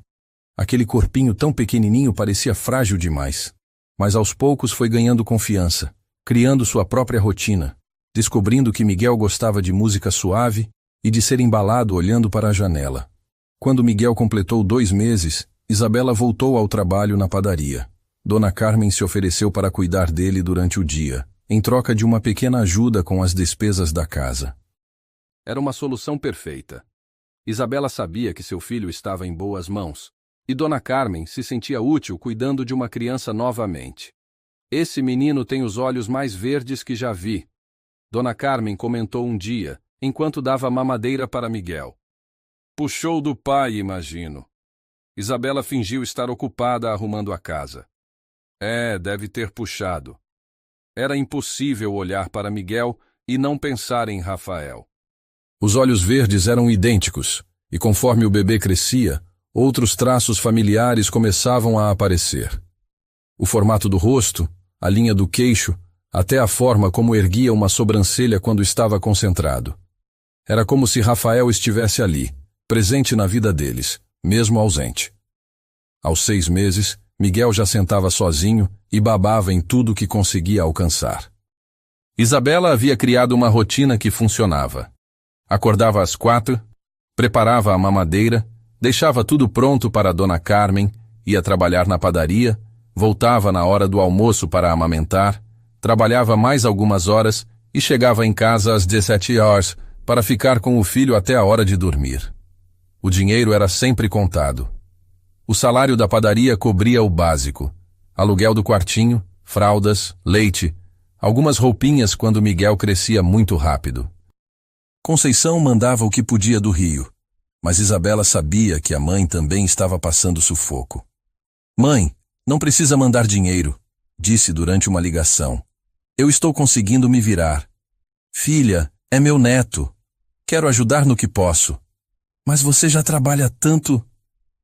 Aquele corpinho tão pequenininho parecia frágil demais. Mas aos poucos foi ganhando confiança, criando sua própria rotina, descobrindo que Miguel gostava de música suave e de ser embalado olhando para a janela. Quando Miguel completou 2 meses, Isabela voltou ao trabalho na padaria. Dona Carmen se ofereceu para cuidar dele durante o dia, em troca de uma pequena ajuda com as despesas da casa. Era uma solução perfeita. Isabela sabia que seu filho estava em boas mãos, e Dona Carmen se sentia útil cuidando de uma criança novamente. Esse menino tem os olhos mais verdes que já vi. Dona Carmen comentou um dia, enquanto dava mamadeira para Miguel. Puxou do pai, imagino. Isabela fingiu estar ocupada arrumando a casa. Deve ter puxado. Era impossível olhar para Miguel e não pensar em Rafael. Os olhos verdes eram idênticos, e conforme o bebê crescia, outros traços familiares começavam a aparecer. O formato do rosto, a linha do queixo, até a forma como erguia uma sobrancelha quando estava concentrado. Era como se Rafael estivesse ali, presente na vida deles, mesmo ausente. Aos 6 meses, Miguel já sentava sozinho e babava em tudo que conseguia alcançar. Isabela havia criado uma rotina que funcionava. Acordava às 4, preparava a mamadeira, deixava tudo pronto para Dona Carmen, ia trabalhar na padaria, voltava na hora do almoço para amamentar, trabalhava mais algumas horas e chegava em casa às 17 horas para ficar com o filho até a hora de dormir. O dinheiro era sempre contado. O salário da padaria cobria o básico: aluguel do quartinho, fraldas, leite, algumas roupinhas quando Miguel crescia muito rápido. Conceição mandava o que podia do Rio, mas Isabela sabia que a mãe também estava passando sufoco. Mãe, não precisa mandar dinheiro, disse durante uma ligação. Eu estou conseguindo me virar. Filha, é meu neto. Quero ajudar no que posso. Mas você já trabalha tanto.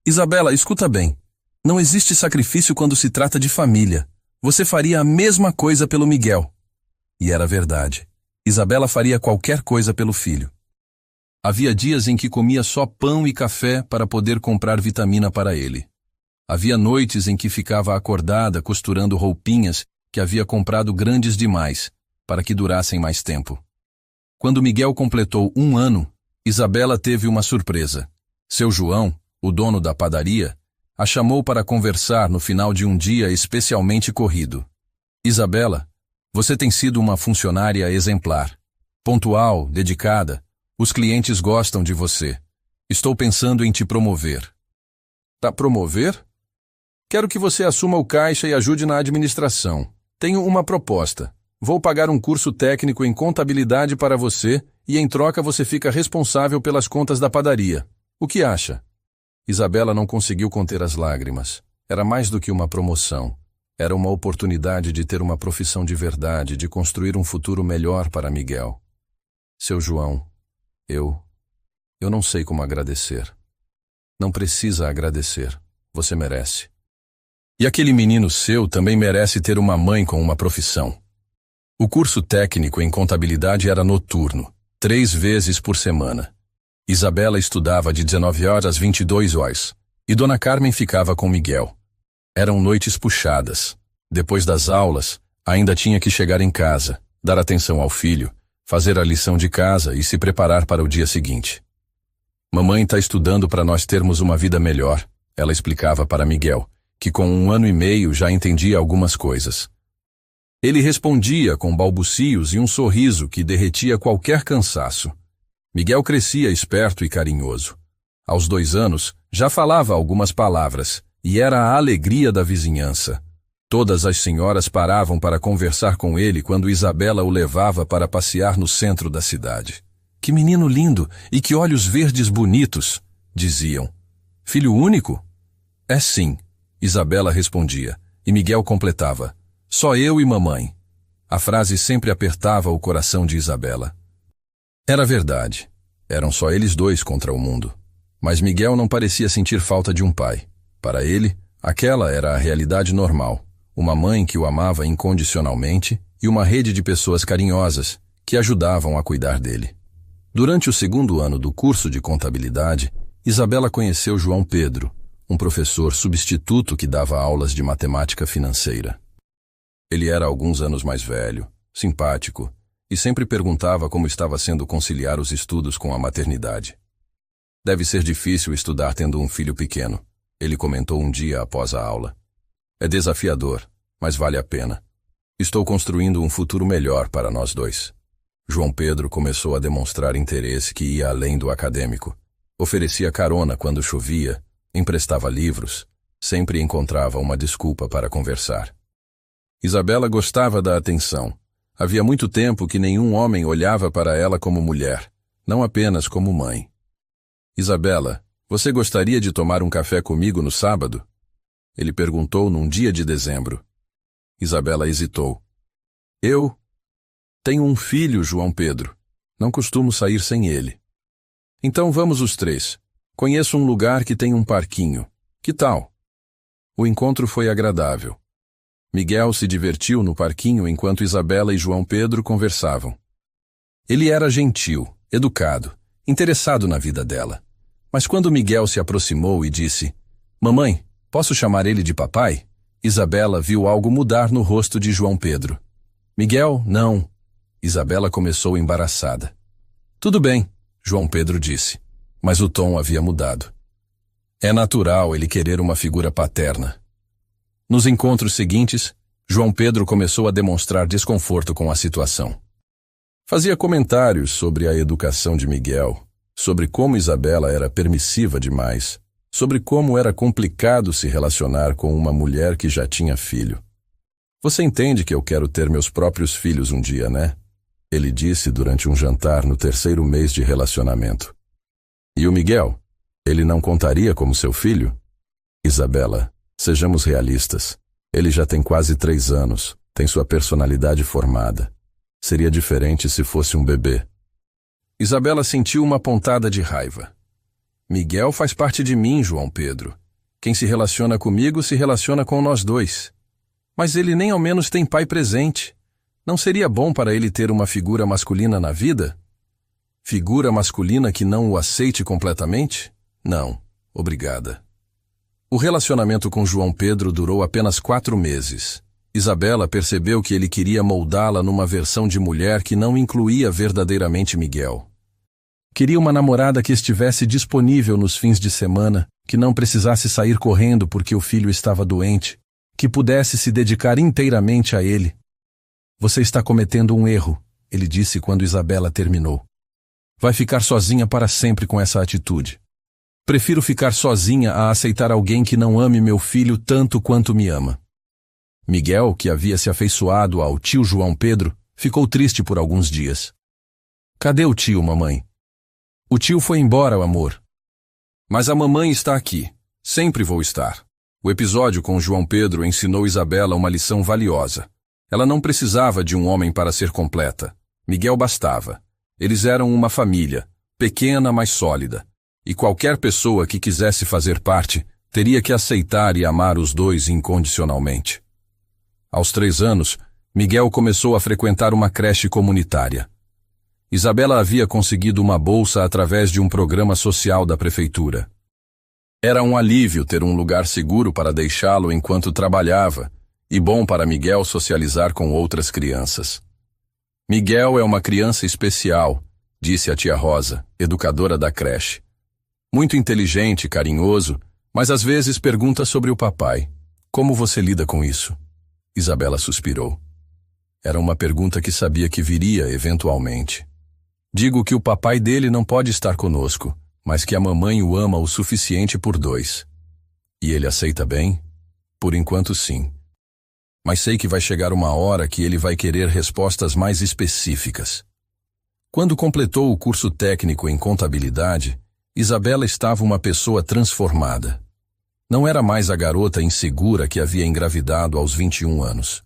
Isabela, escuta bem. Não existe sacrifício quando se trata de família. Você faria a mesma coisa pelo Miguel. E era verdade. Isabela faria qualquer coisa pelo filho. Havia dias em que comia só pão e café para poder comprar vitamina para ele. Havia noites em que ficava acordada costurando roupinhas que havia comprado grandes demais, para que durassem mais tempo. Quando Miguel completou 1 ano, Isabela teve uma surpresa. Seu João, o dono da padaria, a chamou para conversar no final de um dia especialmente corrido. Isabela, você tem sido uma funcionária exemplar. Pontual, dedicada. Os clientes gostam de você. Estou pensando em te promover. Tá, promover? Quero que você assuma o caixa e ajude na administração. Tenho uma proposta. Vou pagar um curso técnico em contabilidade para você e em troca você fica responsável pelas contas da padaria. O que acha? Isabela não conseguiu conter as lágrimas. Era mais do que uma promoção. Era uma oportunidade de ter uma profissão de verdade, de construir um futuro melhor para Miguel. Seu João, eu não sei como agradecer. Não precisa agradecer. Você merece. E aquele menino seu também merece ter uma mãe com uma profissão. O curso técnico em contabilidade era noturno, 3 vezes por semana. Isabela estudava de 19 horas às 22 horas, e Dona Carmen ficava com Miguel. Eram noites puxadas. Depois das aulas, ainda tinha que chegar em casa, dar atenção ao filho, fazer a lição de casa e se preparar para o dia seguinte. Mamãe está estudando para nós termos uma vida melhor, ela explicava para Miguel, que com 1 ano e meio já entendia algumas coisas. Ele respondia com balbucios e um sorriso que derretia qualquer cansaço. Miguel crescia esperto e carinhoso. Aos 2 anos, já falava algumas palavras, e era a alegria da vizinhança. Todas as senhoras paravam para conversar com ele quando Isabela o levava para passear no centro da cidade. Que menino lindo e que olhos verdes bonitos, diziam. Filho único? É sim, Isabela respondia, e Miguel completava. Só eu e mamãe. A frase sempre apertava o coração de Isabela. Era verdade. Eram só eles 2 contra o mundo. Mas Miguel não parecia sentir falta de um pai. Para ele, aquela era a realidade normal. Uma mãe que o amava incondicionalmente e uma rede de pessoas carinhosas que ajudavam a cuidar dele. Durante o segundo ano do curso de contabilidade, Isabela conheceu João Pedro, um professor substituto que dava aulas de matemática financeira. Ele era alguns anos mais velho, simpático, e sempre perguntava como estava sendo conciliar os estudos com a maternidade. Deve ser difícil estudar tendo um filho pequeno, ele comentou um dia após a aula. É desafiador, mas vale a pena. Estou construindo um futuro melhor para nós dois. João Pedro começou a demonstrar interesse que ia além do acadêmico. Oferecia carona quando chovia, emprestava livros, sempre encontrava uma desculpa para conversar. Isabela gostava da atenção. Havia muito tempo que nenhum homem olhava para ela como mulher, não apenas como mãe. Isabela, você gostaria de tomar um café comigo no sábado? Ele perguntou num dia de dezembro. Isabela hesitou. Eu? Tenho um filho, João Pedro. Não costumo sair sem ele. Então vamos os três. Conheço um lugar que tem um parquinho. Que tal? O encontro foi agradável. Miguel se divertiu no parquinho enquanto Isabela e João Pedro conversavam. Ele era gentil, educado, interessado na vida dela. Mas quando Miguel se aproximou e disse, "Mamãe, posso chamar ele de papai?", Isabela viu algo mudar no rosto de João Pedro. "Miguel, não." Isabela começou embaraçada. "Tudo bem", João Pedro disse, mas o tom havia mudado. É natural ele querer uma figura paterna. Nos encontros seguintes, João Pedro começou a demonstrar desconforto com a situação. Fazia comentários sobre a educação de Miguel, sobre como Isabela era permissiva demais, sobre como era complicado se relacionar com uma mulher que já tinha filho. "Você entende que eu quero ter meus próprios filhos um dia, né?", ele disse durante um jantar no terceiro mês de relacionamento. "E o Miguel? Ele não contaria como seu filho?" "Isabela, sejamos realistas. Ele já tem quase 3 anos, tem sua personalidade formada. Seria diferente se fosse um bebê." Isabela sentiu uma pontada de raiva. "Miguel faz parte de mim, João Pedro. Quem se relaciona comigo se relaciona com nós dois. Mas ele nem ao menos tem pai presente. Não seria bom para ele ter uma figura masculina na vida? Figura masculina que não o aceite completamente? Não, obrigada." O relacionamento com João Pedro durou apenas 4 meses. Isabela percebeu que ele queria moldá-la numa versão de mulher que não incluía verdadeiramente Miguel. Queria uma namorada que estivesse disponível nos fins de semana, que não precisasse sair correndo porque o filho estava doente, que pudesse se dedicar inteiramente a ele. "Você está cometendo um erro", ele disse quando Isabela terminou. "Vai ficar sozinha para sempre com essa atitude. Prefiro ficar sozinha a aceitar alguém que não ame meu filho tanto quanto me ama." Miguel, que havia se afeiçoado ao tio João Pedro, ficou triste por alguns dias. "Cadê o tio, mamãe?" "O tio foi embora, amor." "Mas a mamãe está aqui. Sempre vou estar." O episódio com João Pedro ensinou Isabela uma lição valiosa. Ela não precisava de um homem para ser completa. Miguel bastava. Eles eram uma família, pequena, mas sólida. E qualquer pessoa que quisesse fazer parte teria que aceitar e amar os dois incondicionalmente. Aos 3 anos, Miguel começou a frequentar uma creche comunitária. Isabela havia conseguido uma bolsa através de um programa social da prefeitura. Era um alívio ter um lugar seguro para deixá-lo enquanto trabalhava, e bom para Miguel socializar com outras crianças. "Miguel é uma criança especial", disse a tia Rosa, educadora da creche. "Muito inteligente, carinhoso, mas às vezes pergunta sobre o papai. Como você lida com isso?" Isabela suspirou. Era uma pergunta que sabia que viria eventualmente. "Digo que o papai dele não pode estar conosco, mas que a mamãe o ama o suficiente por 2. E ele aceita bem? Por enquanto, sim. Mas sei que vai chegar uma hora que ele vai querer respostas mais específicas." Quando completou o curso técnico em contabilidade, Isabela estava uma pessoa transformada. Não era mais a garota insegura que havia engravidado aos 21 anos.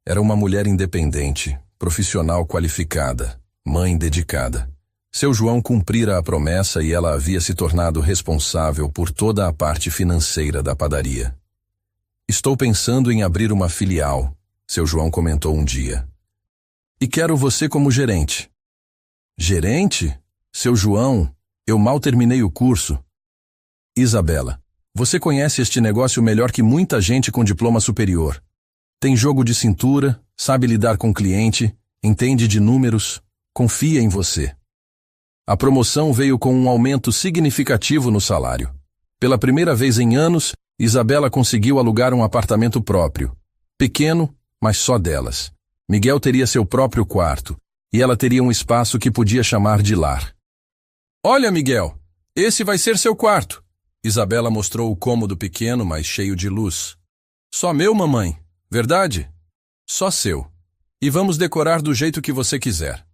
Era uma mulher independente, profissional qualificada, mãe dedicada. Seu João cumprira a promessa e ela havia se tornado responsável por toda a parte financeira da padaria. Estou pensando em abrir uma filial, seu João comentou um dia. E quero você como gerente. Gerente? Seu João, eu mal terminei o curso. Isabela, você conhece este negócio melhor que muita gente com diploma superior. Tem jogo de cintura, sabe lidar com cliente, entende de números, confia em você. A promoção veio com um aumento significativo no salário. Pela primeira vez em anos, Isabela conseguiu alugar um apartamento próprio. Pequeno, mas só delas. Miguel teria seu próprio quarto, e ela teria um espaço que podia chamar de lar. Olha, Miguel, esse vai ser seu quarto. Isabela mostrou o cômodo pequeno, mas cheio de luz. Só meu, mamãe, verdade? Só seu. E vamos decorar do jeito que você quiser.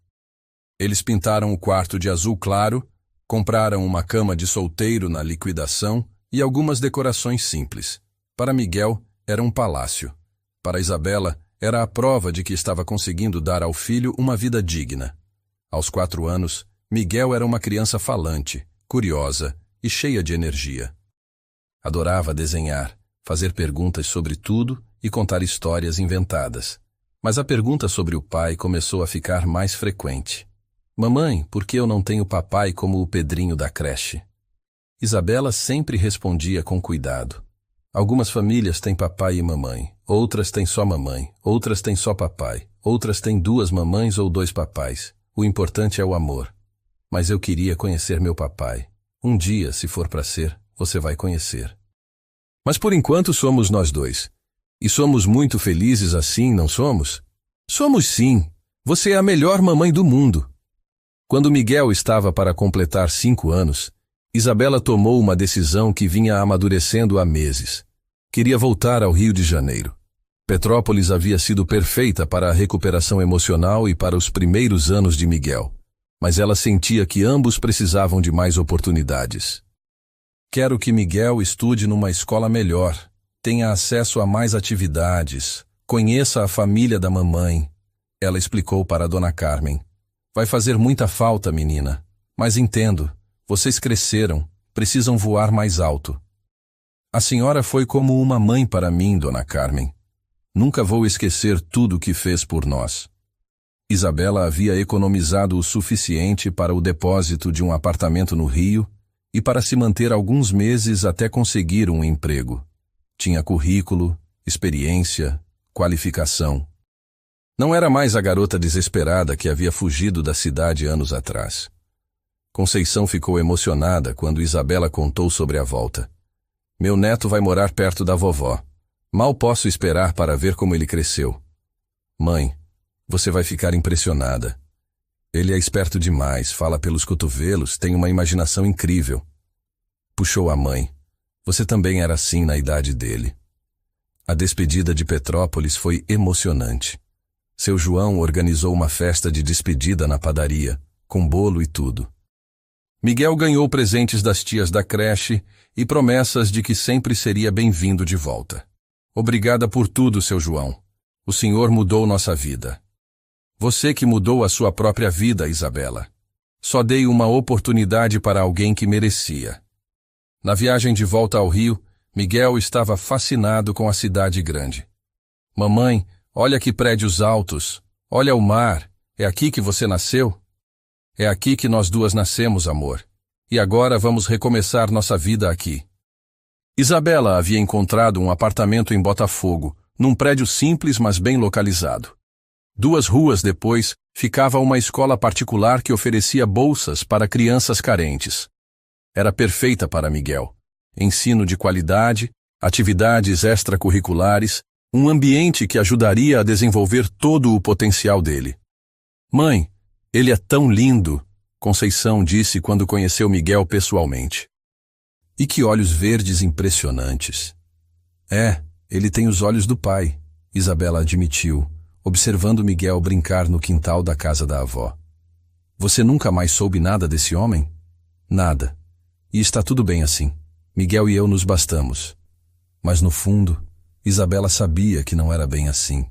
Eles pintaram o quarto de azul claro, compraram uma cama de solteiro na liquidação e algumas decorações simples. Para Miguel, era um palácio. Para Isabela, era a prova de que estava conseguindo dar ao filho uma vida digna. Aos 4 anos, Miguel era uma criança falante, curiosa e cheia de energia. Adorava desenhar, fazer perguntas sobre tudo e contar histórias inventadas. Mas a pergunta sobre o pai começou a ficar mais frequente. Mamãe, por que eu não tenho papai como o Pedrinho da creche? Isabela sempre respondia com cuidado. Algumas famílias têm papai e mamãe, outras têm só mamãe, outras têm só papai, outras têm 2 mamães ou 2 papais. O importante é o amor. Mas eu queria conhecer meu papai. Um dia, se for para ser, você vai conhecer. Mas por enquanto somos nós 2. E somos muito felizes assim, não somos? Somos sim. Você é a melhor mamãe do mundo. Quando Miguel estava para completar 5 anos, Isabela tomou uma decisão que vinha amadurecendo há meses. Queria voltar ao Rio de Janeiro. Petrópolis havia sido perfeita para a recuperação emocional e para os primeiros anos de Miguel, mas ela sentia que ambos precisavam de mais oportunidades. Quero que Miguel estude numa escola melhor, tenha acesso a mais atividades, conheça a família da mamãe. Ela explicou para a dona Carmen. Vai fazer muita falta, menina, mas entendo, vocês cresceram, precisam voar mais alto. A senhora foi como uma mãe para mim, dona Carmen. Nunca vou esquecer tudo o que fez por nós. Isabela havia economizado o suficiente para o depósito de um apartamento no Rio e para se manter alguns meses até conseguir um emprego. Tinha currículo, experiência, qualificação. Não era mais a garota desesperada que havia fugido da cidade anos atrás. Conceição ficou emocionada quando Isabela contou sobre a volta. Meu neto vai morar perto da vovó. Mal posso esperar para ver como ele cresceu. Mãe, você vai ficar impressionada. Ele é esperto demais, fala pelos cotovelos, tem uma imaginação incrível. Puxou a mãe. Você também era assim na idade dele. A despedida de Petrópolis foi emocionante. Seu João organizou uma festa de despedida na padaria, com bolo e tudo. Miguel ganhou presentes das tias da creche e promessas de que sempre seria bem-vindo de volta. Obrigada por tudo, seu João. O senhor mudou nossa vida. Você que mudou a sua própria vida, Isabela. Só dei uma oportunidade para alguém que merecia. Na viagem de volta ao Rio, Miguel estava fascinado com a cidade grande. Mamãe, olha que prédios altos, olha o mar, é aqui que você nasceu? É aqui que nós 2 nascemos, amor. E agora vamos recomeçar nossa vida aqui. Isabela havia encontrado um apartamento em Botafogo, num prédio simples mas bem localizado. 2 ruas depois, ficava uma escola particular que oferecia bolsas para crianças carentes. Era perfeita para Miguel. Ensino de qualidade, atividades extracurriculares, um ambiente que ajudaria a desenvolver todo o potencial dele. Mãe, ele é tão lindo, Conceição disse quando conheceu Miguel pessoalmente. E que olhos verdes impressionantes. É, ele tem os olhos do pai, Isabela admitiu, observando Miguel brincar no quintal da casa da avó. Você nunca mais soube nada desse homem? Nada. E está tudo bem assim. Miguel e eu nos bastamos. Mas no fundo, Isabela sabia que não era bem assim.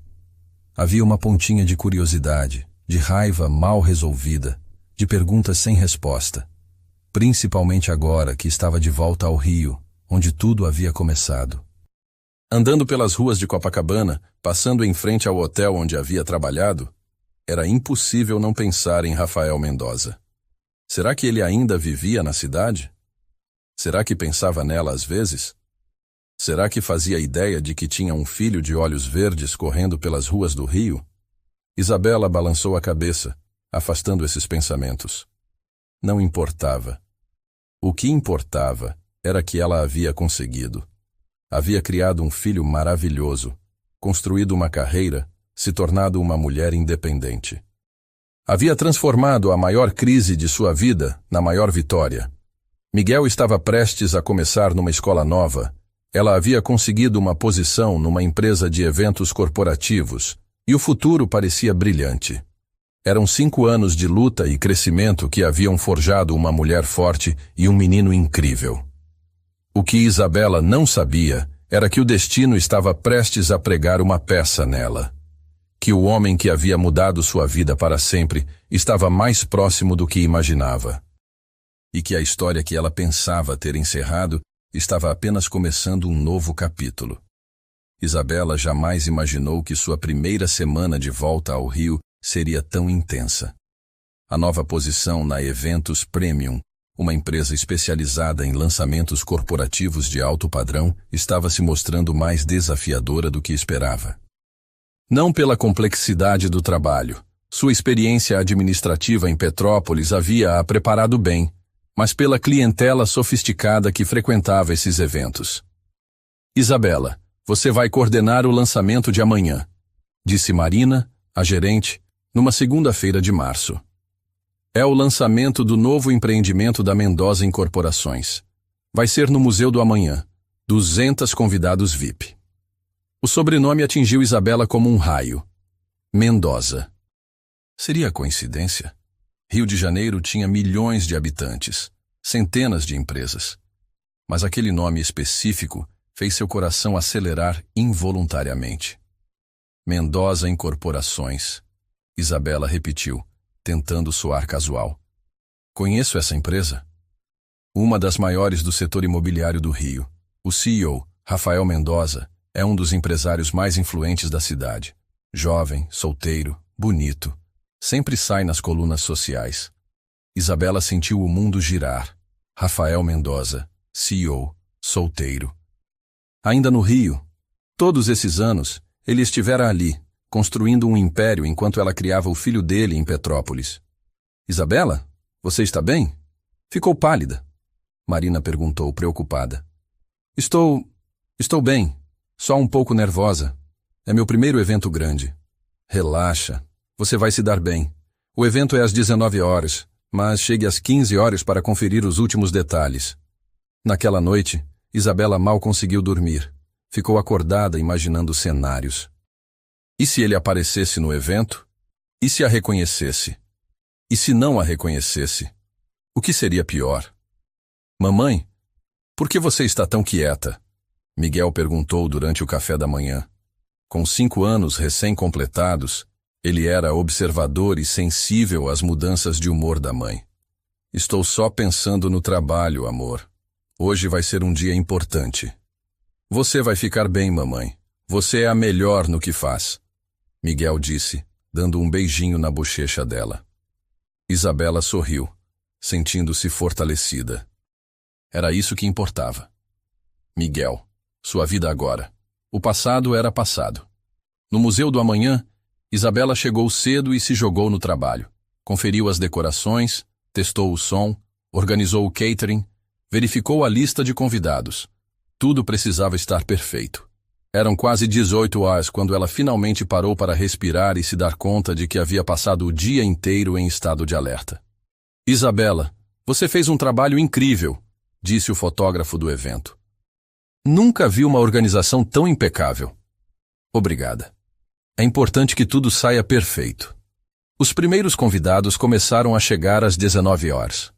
Havia uma pontinha de curiosidade, de raiva mal resolvida, de perguntas sem resposta, principalmente agora que estava de volta ao Rio, onde tudo havia começado. Andando pelas ruas de Copacabana, passando em frente ao hotel onde havia trabalhado, era impossível não pensar em Rafael Mendoza. Será que ele ainda vivia na cidade? Será que pensava nela às vezes? Será que fazia ideia de que tinha um filho de olhos verdes correndo pelas ruas do Rio? Isabela balançou a cabeça, afastando esses pensamentos. Não importava. O que importava era que ela havia conseguido. Havia criado um filho maravilhoso, construído uma carreira, se tornado uma mulher independente. Havia transformado a maior crise de sua vida na maior vitória. Miguel estava prestes a começar numa escola nova. Ela havia conseguido uma posição numa empresa de eventos corporativos e o futuro parecia brilhante. Eram 5 anos de luta e crescimento que haviam forjado uma mulher forte e um menino incrível. O que Isabela não sabia era que o destino estava prestes a pregar uma peça nela. Que o homem que havia mudado sua vida para sempre estava mais próximo do que imaginava. E que a história que ela pensava ter encerrado estava apenas começando um novo capítulo. Isabela jamais imaginou que sua primeira semana de volta ao Rio seria tão intensa. A nova posição na Eventos Premium, uma empresa especializada em lançamentos corporativos de alto padrão, estava se mostrando mais desafiadora do que esperava. Não pela complexidade do trabalho. Sua experiência administrativa em Petrópolis havia a preparado bem, mas pela clientela sofisticada que frequentava esses eventos. Isabela, você vai coordenar o lançamento de amanhã, disse Marina, a gerente, numa segunda-feira de março. É o lançamento do novo empreendimento da Mendoza Incorporações. Vai ser no Museu do Amanhã. 200 convidados VIP. O sobrenome atingiu Isabela como um raio. Mendoza. Seria coincidência? Rio de Janeiro tinha milhões de habitantes, centenas de empresas. Mas aquele nome específico fez seu coração acelerar involuntariamente. Mendoza Incorporações. Isabela repetiu, tentando soar casual. Conheço essa empresa. Uma das maiores do setor imobiliário do Rio. O CEO, Rafael Mendoza, é um dos empresários mais influentes da cidade. Jovem, solteiro, bonito. Sempre sai nas colunas sociais. Isabela sentiu o mundo girar. Rafael Mendoza, CEO, solteiro. Ainda no Rio, todos esses anos, ele estivera ali, construindo um império enquanto ela criava o filho dele em Petrópolis. Isabela, você está bem? Ficou pálida. Marina perguntou, preocupada. Estou bem, só um pouco nervosa. É meu primeiro evento grande. Relaxa, você vai se dar bem. O evento é às 19 horas, mas chegue às 15 horas para conferir os últimos detalhes. Naquela noite, Isabela mal conseguiu dormir. Ficou acordada imaginando cenários. E se ele aparecesse no evento? E se a reconhecesse? E se não a reconhecesse? O que seria pior? Mamãe, por que você está tão quieta? Miguel perguntou durante o café da manhã. Com 5 anos recém-completados, ele era observador e sensível às mudanças de humor da mãe. Estou só pensando no trabalho, amor. Hoje vai ser um dia importante. Você vai ficar bem, mamãe. Você é a melhor no que faz. Miguel disse, dando um beijinho na bochecha dela. Isabela sorriu, sentindo-se fortalecida. Era isso que importava. Miguel, sua vida agora. O passado era passado. No Museu do Amanhã, Isabela chegou cedo e se jogou no trabalho. Conferiu as decorações, testou o som, organizou o catering, verificou a lista de convidados. Tudo precisava estar perfeito. Eram quase 18 horas quando ela finalmente parou para respirar e se dar conta de que havia passado o dia inteiro em estado de alerta. Isabela, você fez um trabalho incrível, disse o fotógrafo do evento. Nunca vi uma organização tão impecável. Obrigada. É importante que tudo saia perfeito. Os primeiros convidados começaram a chegar às 19 horas.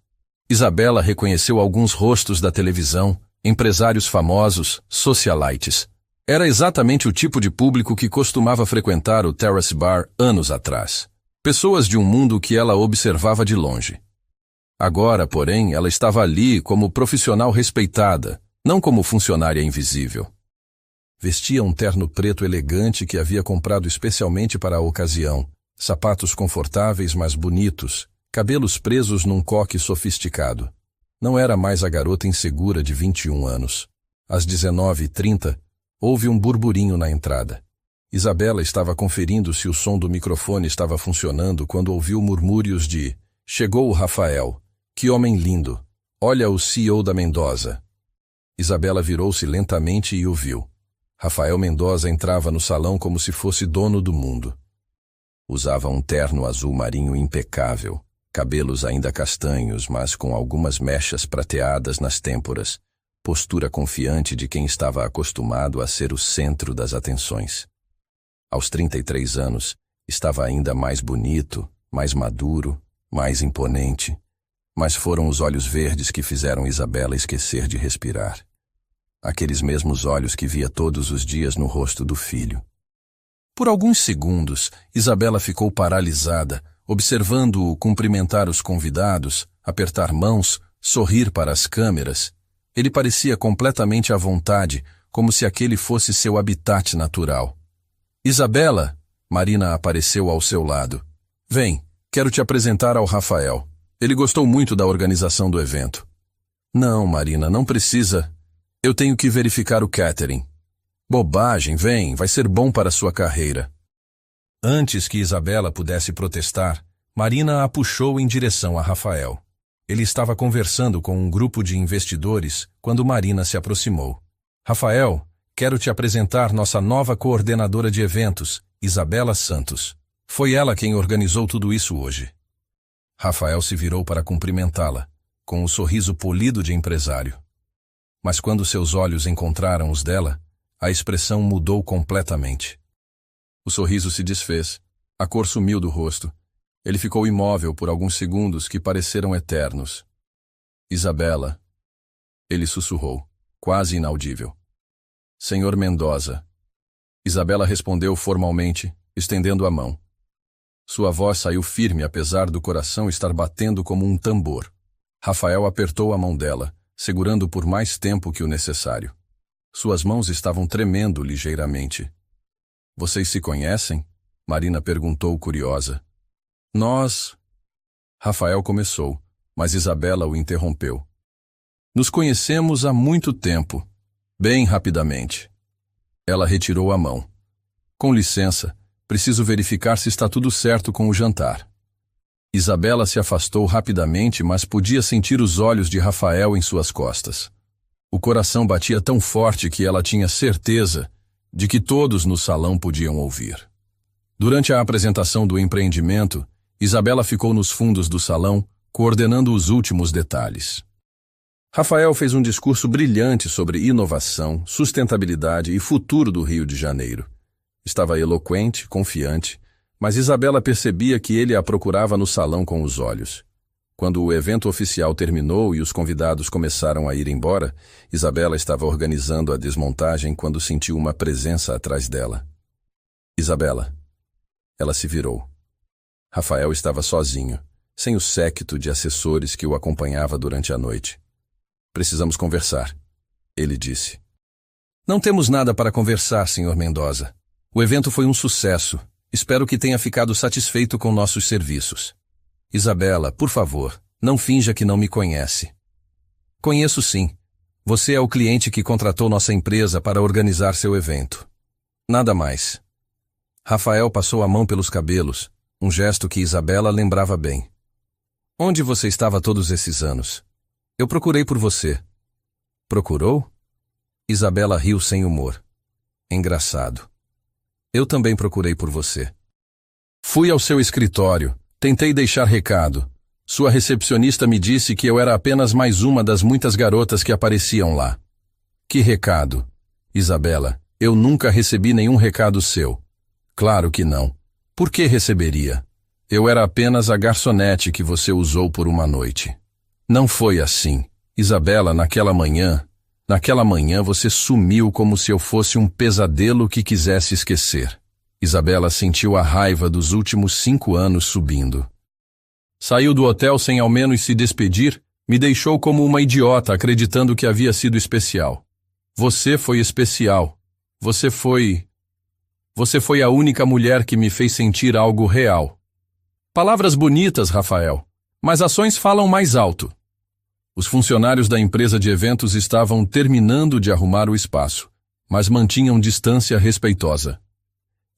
Isabela reconheceu alguns rostos da televisão, empresários famosos, socialites. Era exatamente o tipo de público que costumava frequentar o Terrace Bar anos atrás. Pessoas de um mundo que ela observava de longe. Agora, porém, ela estava ali como profissional respeitada, não como funcionária invisível. Vestia um terno preto elegante que havia comprado especialmente para a ocasião, sapatos confortáveis mas bonitos, cabelos presos num coque sofisticado. Não era mais a garota insegura de 21 anos. Às 19h30, houve um burburinho na entrada. Isabela estava conferindo se o som do microfone estava funcionando quando ouviu murmúrios de "Chegou o Rafael. Que homem lindo. Olha o CEO da Mendoza." Isabela virou-se lentamente e o viu. Rafael Mendoza entrava no salão como se fosse dono do mundo. Usava um terno azul marinho impecável, cabelos ainda castanhos, mas com algumas mechas prateadas nas têmporas, postura confiante de quem estava acostumado a ser o centro das atenções. Aos 33 anos, estava ainda mais bonito, mais maduro, mais imponente, mas foram os olhos verdes que fizeram Isabela esquecer de respirar. Aqueles mesmos olhos que via todos os dias no rosto do filho. Por alguns segundos, Isabela ficou paralisada, observando-o cumprimentar os convidados, apertar mãos, sorrir para as câmeras. Ele parecia completamente à vontade, como se aquele fosse seu habitat natural. "Isabela", Marina apareceu ao seu lado. "Vem, quero te apresentar ao Rafael. Ele gostou muito da organização do evento." "Não, Marina, não precisa. Eu tenho que verificar o catering." "Bobagem, vem, vai ser bom para sua carreira." Antes que Isabela pudesse protestar, Marina a puxou em direção a Rafael. Ele estava conversando com um grupo de investidores quando Marina se aproximou. "Rafael, quero te apresentar nossa nova coordenadora de eventos, Isabela Santos. Foi ela quem organizou tudo isso hoje." Rafael se virou para cumprimentá-la, com um sorriso polido de empresário. Mas quando seus olhos encontraram os dela, a expressão mudou completamente. O sorriso se desfez, a cor sumiu do rosto. Ele ficou imóvel por alguns segundos que pareceram eternos. "Isabela", ele sussurrou, quase inaudível. "Senhor Mendoza." Isabela respondeu formalmente, estendendo a mão. Sua voz saiu firme apesar do coração estar batendo como um tambor. Rafael apertou a mão dela, segurando por mais tempo que o necessário. Suas mãos estavam tremendo ligeiramente. "Vocês se conhecem?" Marina perguntou curiosa. "Nós..." Rafael começou, mas Isabela o interrompeu. "Nos conhecemos há muito tempo." Bem rapidamente. Ela retirou a mão. "Com licença, preciso verificar se está tudo certo com o jantar." Isabela se afastou rapidamente, mas podia sentir os olhos de Rafael em suas costas. O coração batia tão forte que ela tinha certeza de que todos no salão podiam ouvir. Durante a apresentação do empreendimento, Isabela ficou nos fundos do salão, coordenando os últimos detalhes. Rafael fez um discurso brilhante sobre inovação, sustentabilidade e futuro do Rio de Janeiro. Estava eloquente, confiante, mas Isabela percebia que ele a procurava no salão com os olhos. Quando o evento oficial terminou e os convidados começaram a ir embora, Isabela estava organizando a desmontagem quando sentiu uma presença atrás dela. "Isabela." Ela se virou. Rafael estava sozinho, sem o séquito de assessores que o acompanhava durante a noite. "Precisamos conversar", ele disse. "Não temos nada para conversar, Sr. Mendoza. O evento foi um sucesso. Espero que tenha ficado satisfeito com nossos serviços." "Isabela, por favor, não finja que não me conhece." "Conheço sim. Você é o cliente que contratou nossa empresa para organizar seu evento. Nada mais." Rafael passou a mão pelos cabelos, um gesto que Isabela lembrava bem. "Onde você estava todos esses anos? Eu procurei por você." "Procurou?" Isabela riu sem humor. "Engraçado. Eu também procurei por você. Fui ao seu escritório, tentei deixar recado. Sua recepcionista me disse que eu era apenas mais uma das muitas garotas que apareciam lá." "Que recado?" "Isabela, eu nunca recebi nenhum recado seu." "Claro que não. Por que receberia? Eu era apenas a garçonete que você usou por uma noite." "Não foi assim. Isabela, naquela manhã você sumiu como se eu fosse um pesadelo que quisesse esquecer." Isabela sentiu a raiva dos últimos 5 anos subindo. Saiu do hotel sem ao menos se despedir, me deixou como uma idiota acreditando que havia sido especial. Você foi especial. Você foi a única mulher que me fez sentir algo real. Palavras bonitas, Rafael, mas ações falam mais alto. Os funcionários da empresa de eventos estavam terminando de arrumar o espaço, mas mantinham distância respeitosa.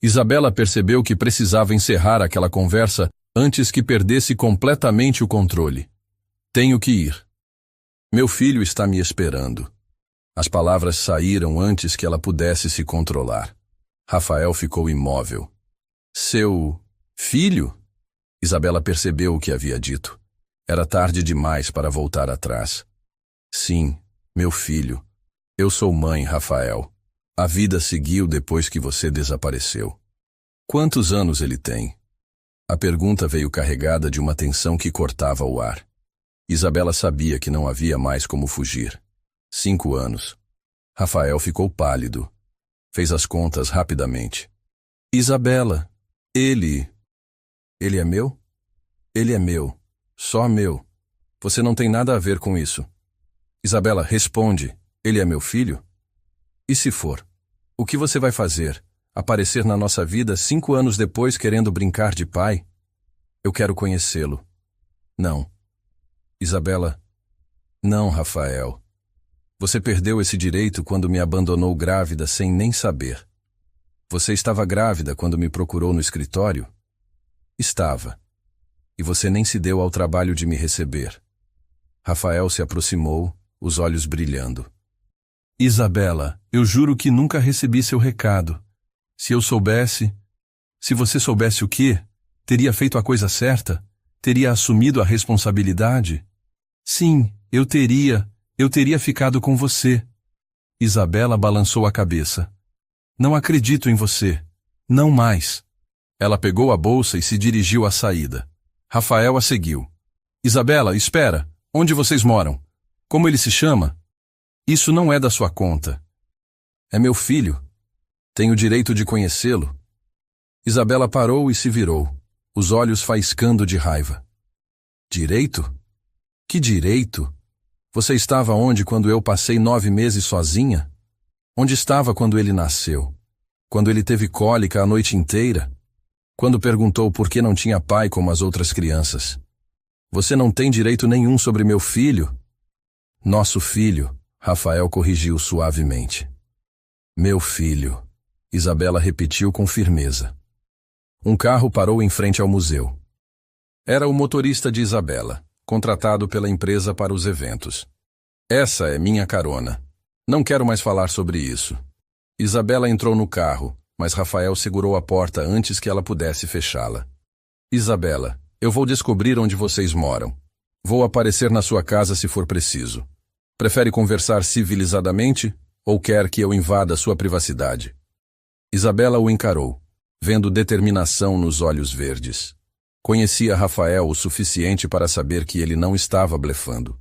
Isabela percebeu que precisava encerrar aquela conversa antes que perdesse completamente o controle. Tenho que ir. Meu filho está me esperando. As palavras saíram antes que ela pudesse se controlar. Rafael ficou imóvel. Seu filho? Isabela percebeu o que havia dito. Era tarde demais para voltar atrás. Sim, meu filho. Eu sou mãe, Rafael. A vida seguiu depois que você desapareceu. Quantos anos ele tem? A pergunta veio carregada de uma tensão que cortava o ar. Isabela sabia que não havia mais como fugir. 5 anos. Rafael ficou pálido. Fez as contas rapidamente. Isabela, ele é meu? Ele é meu. Só meu. Você não tem nada a ver com isso. Isabela, responde. Ele é meu filho? E se for? O que você vai fazer? Aparecer na nossa vida 5 anos depois querendo brincar de pai? Eu quero conhecê-lo. Não. Isabela, não, Rafael. Você perdeu esse direito quando me abandonou grávida sem nem saber. Você estava grávida quando me procurou no escritório? Estava. E você nem se deu ao trabalho de me receber. Rafael se aproximou, os olhos brilhando. Isabela, eu juro que nunca recebi seu recado. Se eu soubesse... Se você soubesse o quê? Teria feito a coisa certa? Teria assumido a responsabilidade? Sim, eu teria ficado com você. Isabela balançou a cabeça. Não acredito em você. Não mais. Ela pegou a bolsa e se dirigiu à saída. Rafael a seguiu. Isabela, espera. Onde vocês moram? Como ele se chama? Isso não é da sua conta. É meu filho. Tenho o direito de conhecê-lo. Isabela parou e se virou, os olhos faiscando de raiva. Direito? Que direito? Você estava onde quando eu passei 9 meses sozinha? Onde estava quando ele nasceu? Quando ele teve cólica a noite inteira? Quando perguntou por que não tinha pai como as outras crianças? Você não tem direito nenhum sobre meu filho? Nosso filho, Rafael corrigiu suavemente. Meu filho, Isabela repetiu com firmeza. Um carro parou em frente ao museu. Era o motorista de Isabela, contratado pela empresa para os eventos. Essa é minha carona. Não quero mais falar sobre isso. Isabela entrou no carro, mas Rafael segurou a porta antes que ela pudesse fechá-la. Isabela, eu vou descobrir onde vocês moram. Vou aparecer na sua casa se for preciso. Prefere conversar civilizadamente ou quer que eu invada sua privacidade? Isabela o encarou, vendo determinação nos olhos verdes. Conhecia Rafael o suficiente para saber que ele não estava blefando.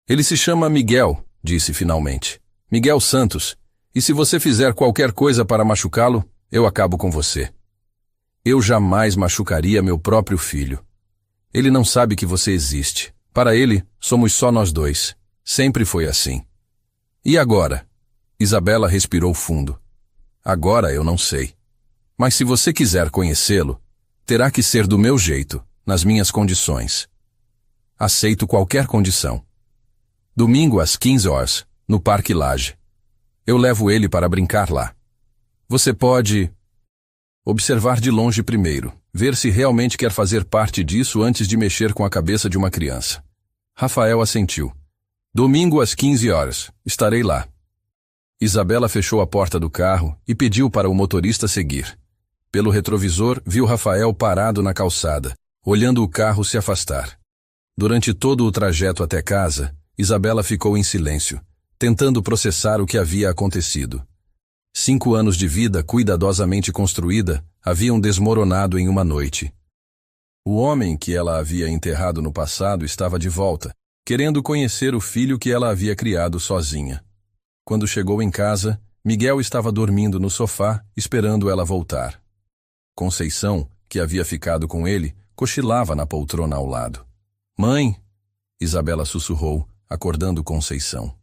Ele se chama Miguel, disse finalmente. Miguel Santos, e se você fizer qualquer coisa para machucá-lo, eu acabo com você. Eu jamais machucaria meu próprio filho. Ele não sabe que você existe. Para ele, somos só nós dois. Sempre foi assim. E agora? Isabela respirou fundo. Agora eu não sei. Mas se você quiser conhecê-lo, terá que ser do meu jeito, nas minhas condições. Aceito qualquer condição. Domingo às 15 horas, no Parque Lage. Eu levo ele para brincar lá. Você pode observar de longe primeiro, ver se realmente quer fazer parte disso antes de mexer com a cabeça de uma criança. Rafael assentiu. Domingo às 15 horas, estarei lá. Isabela fechou a porta do carro e pediu para o motorista seguir. Pelo retrovisor, viu Rafael parado na calçada, olhando o carro se afastar. Durante todo o trajeto até casa, Isabela ficou em silêncio, tentando processar o que havia acontecido. 5 anos de vida cuidadosamente construída haviam desmoronado em uma noite. O homem que ela havia enterrado no passado estava de volta, querendo conhecer o filho que ela havia criado sozinha. Quando chegou em casa, Miguel estava dormindo no sofá, esperando ela voltar. Conceição, que havia ficado com ele, cochilava na poltrona ao lado. Mãe, Isabela sussurrou, acordando Conceição.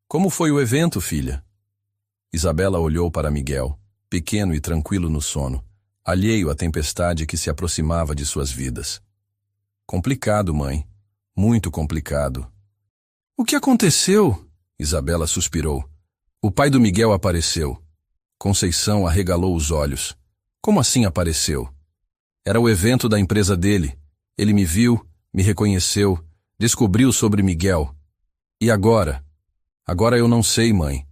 Como foi o evento, filha? Isabela olhou para Miguel, pequeno e tranquilo no sono, alheio à tempestade que se aproximava de suas vidas. Complicado, mãe. Muito complicado. O que aconteceu? Isabela suspirou. O pai do Miguel apareceu. Conceição arregalou os olhos. Como assim apareceu? Era o evento da empresa dele. Ele me viu, me reconheceu, descobriu sobre Miguel. E agora? Agora eu não sei, mãe.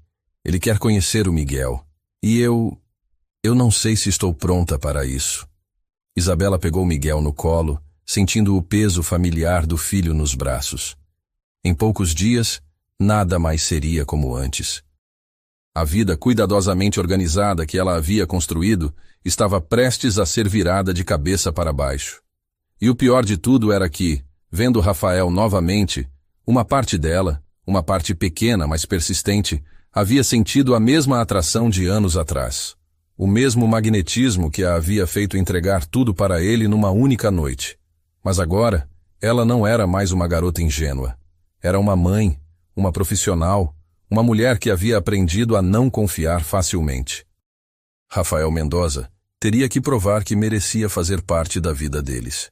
Ele quer conhecer o Miguel. E eu não sei se estou pronta para isso. Isabela pegou Miguel no colo, sentindo o peso familiar do filho nos braços. Em poucos dias, nada mais seria como antes. A vida cuidadosamente organizada que ela havia construído estava prestes a ser virada de cabeça para baixo. E o pior de tudo era que, vendo Rafael novamente, uma parte dela, uma parte pequena, mas persistente, havia sentido a mesma atração de anos atrás. O mesmo magnetismo que a havia feito entregar tudo para ele numa única noite. Mas agora, ela não era mais uma garota ingênua. Era uma mãe, uma profissional, uma mulher que havia aprendido a não confiar facilmente. Rafael Mendoza teria que provar que merecia fazer parte da vida deles.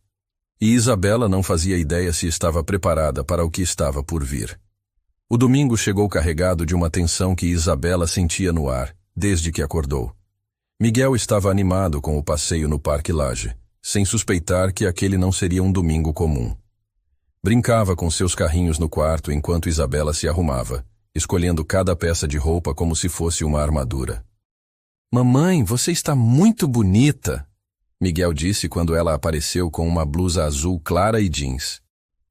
E Isabela não fazia ideia se estava preparada para o que estava por vir. O domingo chegou carregado de uma tensão que Isabela sentia no ar, desde que acordou. Miguel estava animado com o passeio no Parque Lage, sem suspeitar que aquele não seria um domingo comum. Brincava com seus carrinhos no quarto enquanto Isabela se arrumava, escolhendo cada peça de roupa como se fosse uma armadura. Mamãe, você está muito bonita, Miguel disse quando ela apareceu com uma blusa azul clara e jeans.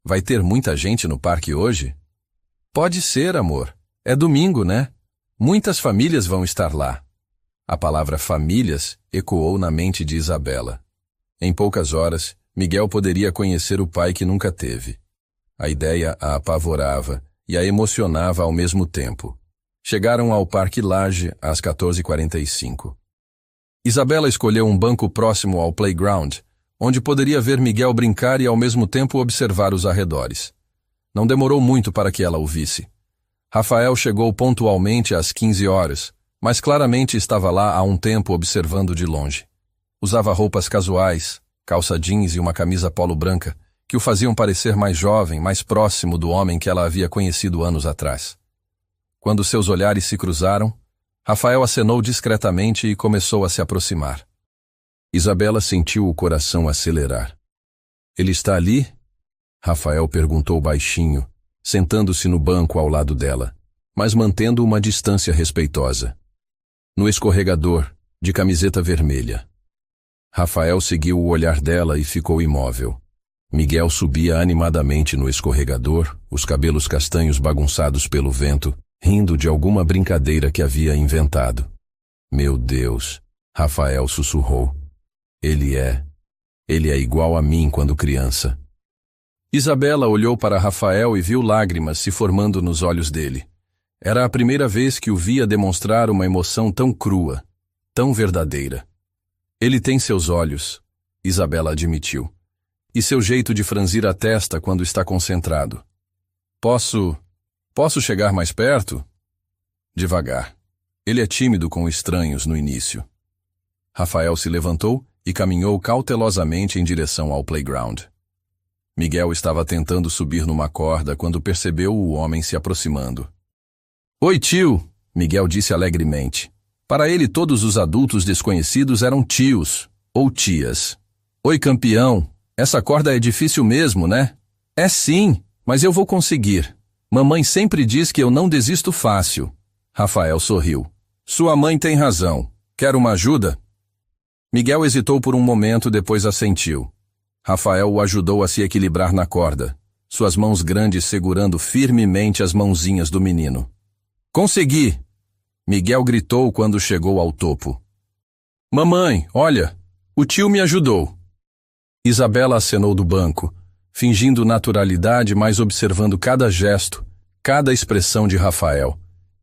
Vai ter muita gente no parque hoje? Pode ser, amor. É domingo, né? Muitas famílias vão estar lá. A palavra famílias ecoou na mente de Isabela. Em poucas horas, Miguel poderia conhecer o pai que nunca teve. A ideia a apavorava e a emocionava ao mesmo tempo. Chegaram ao Parque Lage às 14h45. Isabela escolheu um banco próximo ao playground, onde poderia ver Miguel brincar e ao mesmo tempo observar os arredores. Não demorou muito para que ela o visse. Rafael chegou pontualmente às 15 horas, mas claramente estava lá há um tempo observando de longe. Usava roupas casuais, calça jeans e uma camisa polo branca, que o faziam parecer mais jovem, mais próximo do homem que ela havia conhecido anos atrás. Quando seus olhares se cruzaram, Rafael acenou discretamente e começou a se aproximar. Isabela sentiu o coração acelerar. Ele está ali? Rafael perguntou baixinho, sentando-se no banco ao lado dela, mas mantendo uma distância respeitosa. No escorregador, de camiseta vermelha. Rafael seguiu o olhar dela e ficou imóvel. Miguel subia animadamente no escorregador, os cabelos castanhos bagunçados pelo vento, rindo de alguma brincadeira que havia inventado. Meu Deus, Rafael sussurrou. Ele é igual a mim quando criança. Isabela olhou para Rafael e viu lágrimas se formando nos olhos dele. Era a primeira vez que o via demonstrar uma emoção tão crua, tão verdadeira. Ele tem seus olhos, Isabela admitiu, e seu jeito de franzir a testa quando está concentrado. Posso chegar mais perto? Devagar. Ele é tímido com estranhos no início. Rafael se levantou e caminhou cautelosamente em direção ao playground. Miguel estava tentando subir numa corda quando percebeu o homem se aproximando. Oi, tio, Miguel disse alegremente. Para ele todos os adultos desconhecidos eram tios ou tias. Oi, campeão, essa corda é difícil mesmo, né? É sim, mas eu vou conseguir. Mamãe sempre diz que eu não desisto fácil. Rafael sorriu. Sua mãe tem razão. Quer uma ajuda? Miguel hesitou por um momento, depois assentiu. Rafael o ajudou a se equilibrar na corda, suas mãos grandes segurando firmemente as mãozinhas do menino. Consegui! Miguel gritou quando chegou ao topo. Mamãe, olha, o tio me ajudou. Isabela acenou do banco, fingindo naturalidade, mas observando cada gesto, cada expressão de Rafael.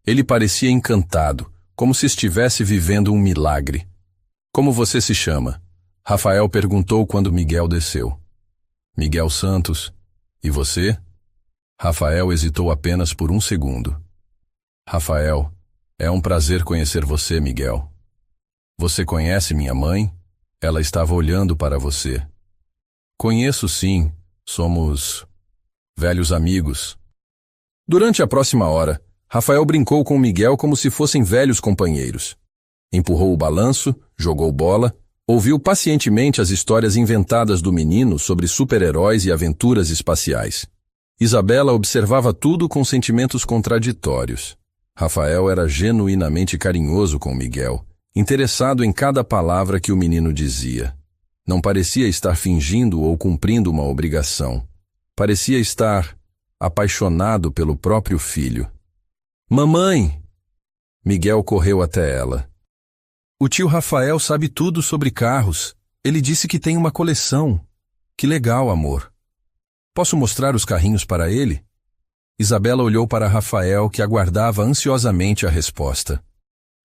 Ele parecia encantado, como se estivesse vivendo um milagre. Como você se chama? Rafael perguntou quando Miguel desceu. Miguel Santos, e você? Rafael hesitou apenas por um segundo. Rafael, é um prazer conhecer você, Miguel. Você conhece minha mãe? Ela estava olhando para você. Conheço sim, somos velhos amigos. Durante a próxima hora, Rafael brincou com Miguel como se fossem velhos companheiros. Empurrou o balanço, jogou bola, ouviu pacientemente as histórias inventadas do menino sobre super-heróis e aventuras espaciais. Isabela observava tudo com sentimentos contraditórios. Rafael era genuinamente carinhoso com Miguel, interessado em cada palavra que o menino dizia. Não parecia estar fingindo ou cumprindo uma obrigação. Parecia estar apaixonado pelo próprio filho. Mamãe! Miguel correu até ela. O tio Rafael sabe tudo sobre carros. Ele disse que tem uma coleção. Que legal, amor. Posso mostrar os carrinhos para ele? Isabela olhou para Rafael, que aguardava ansiosamente a resposta.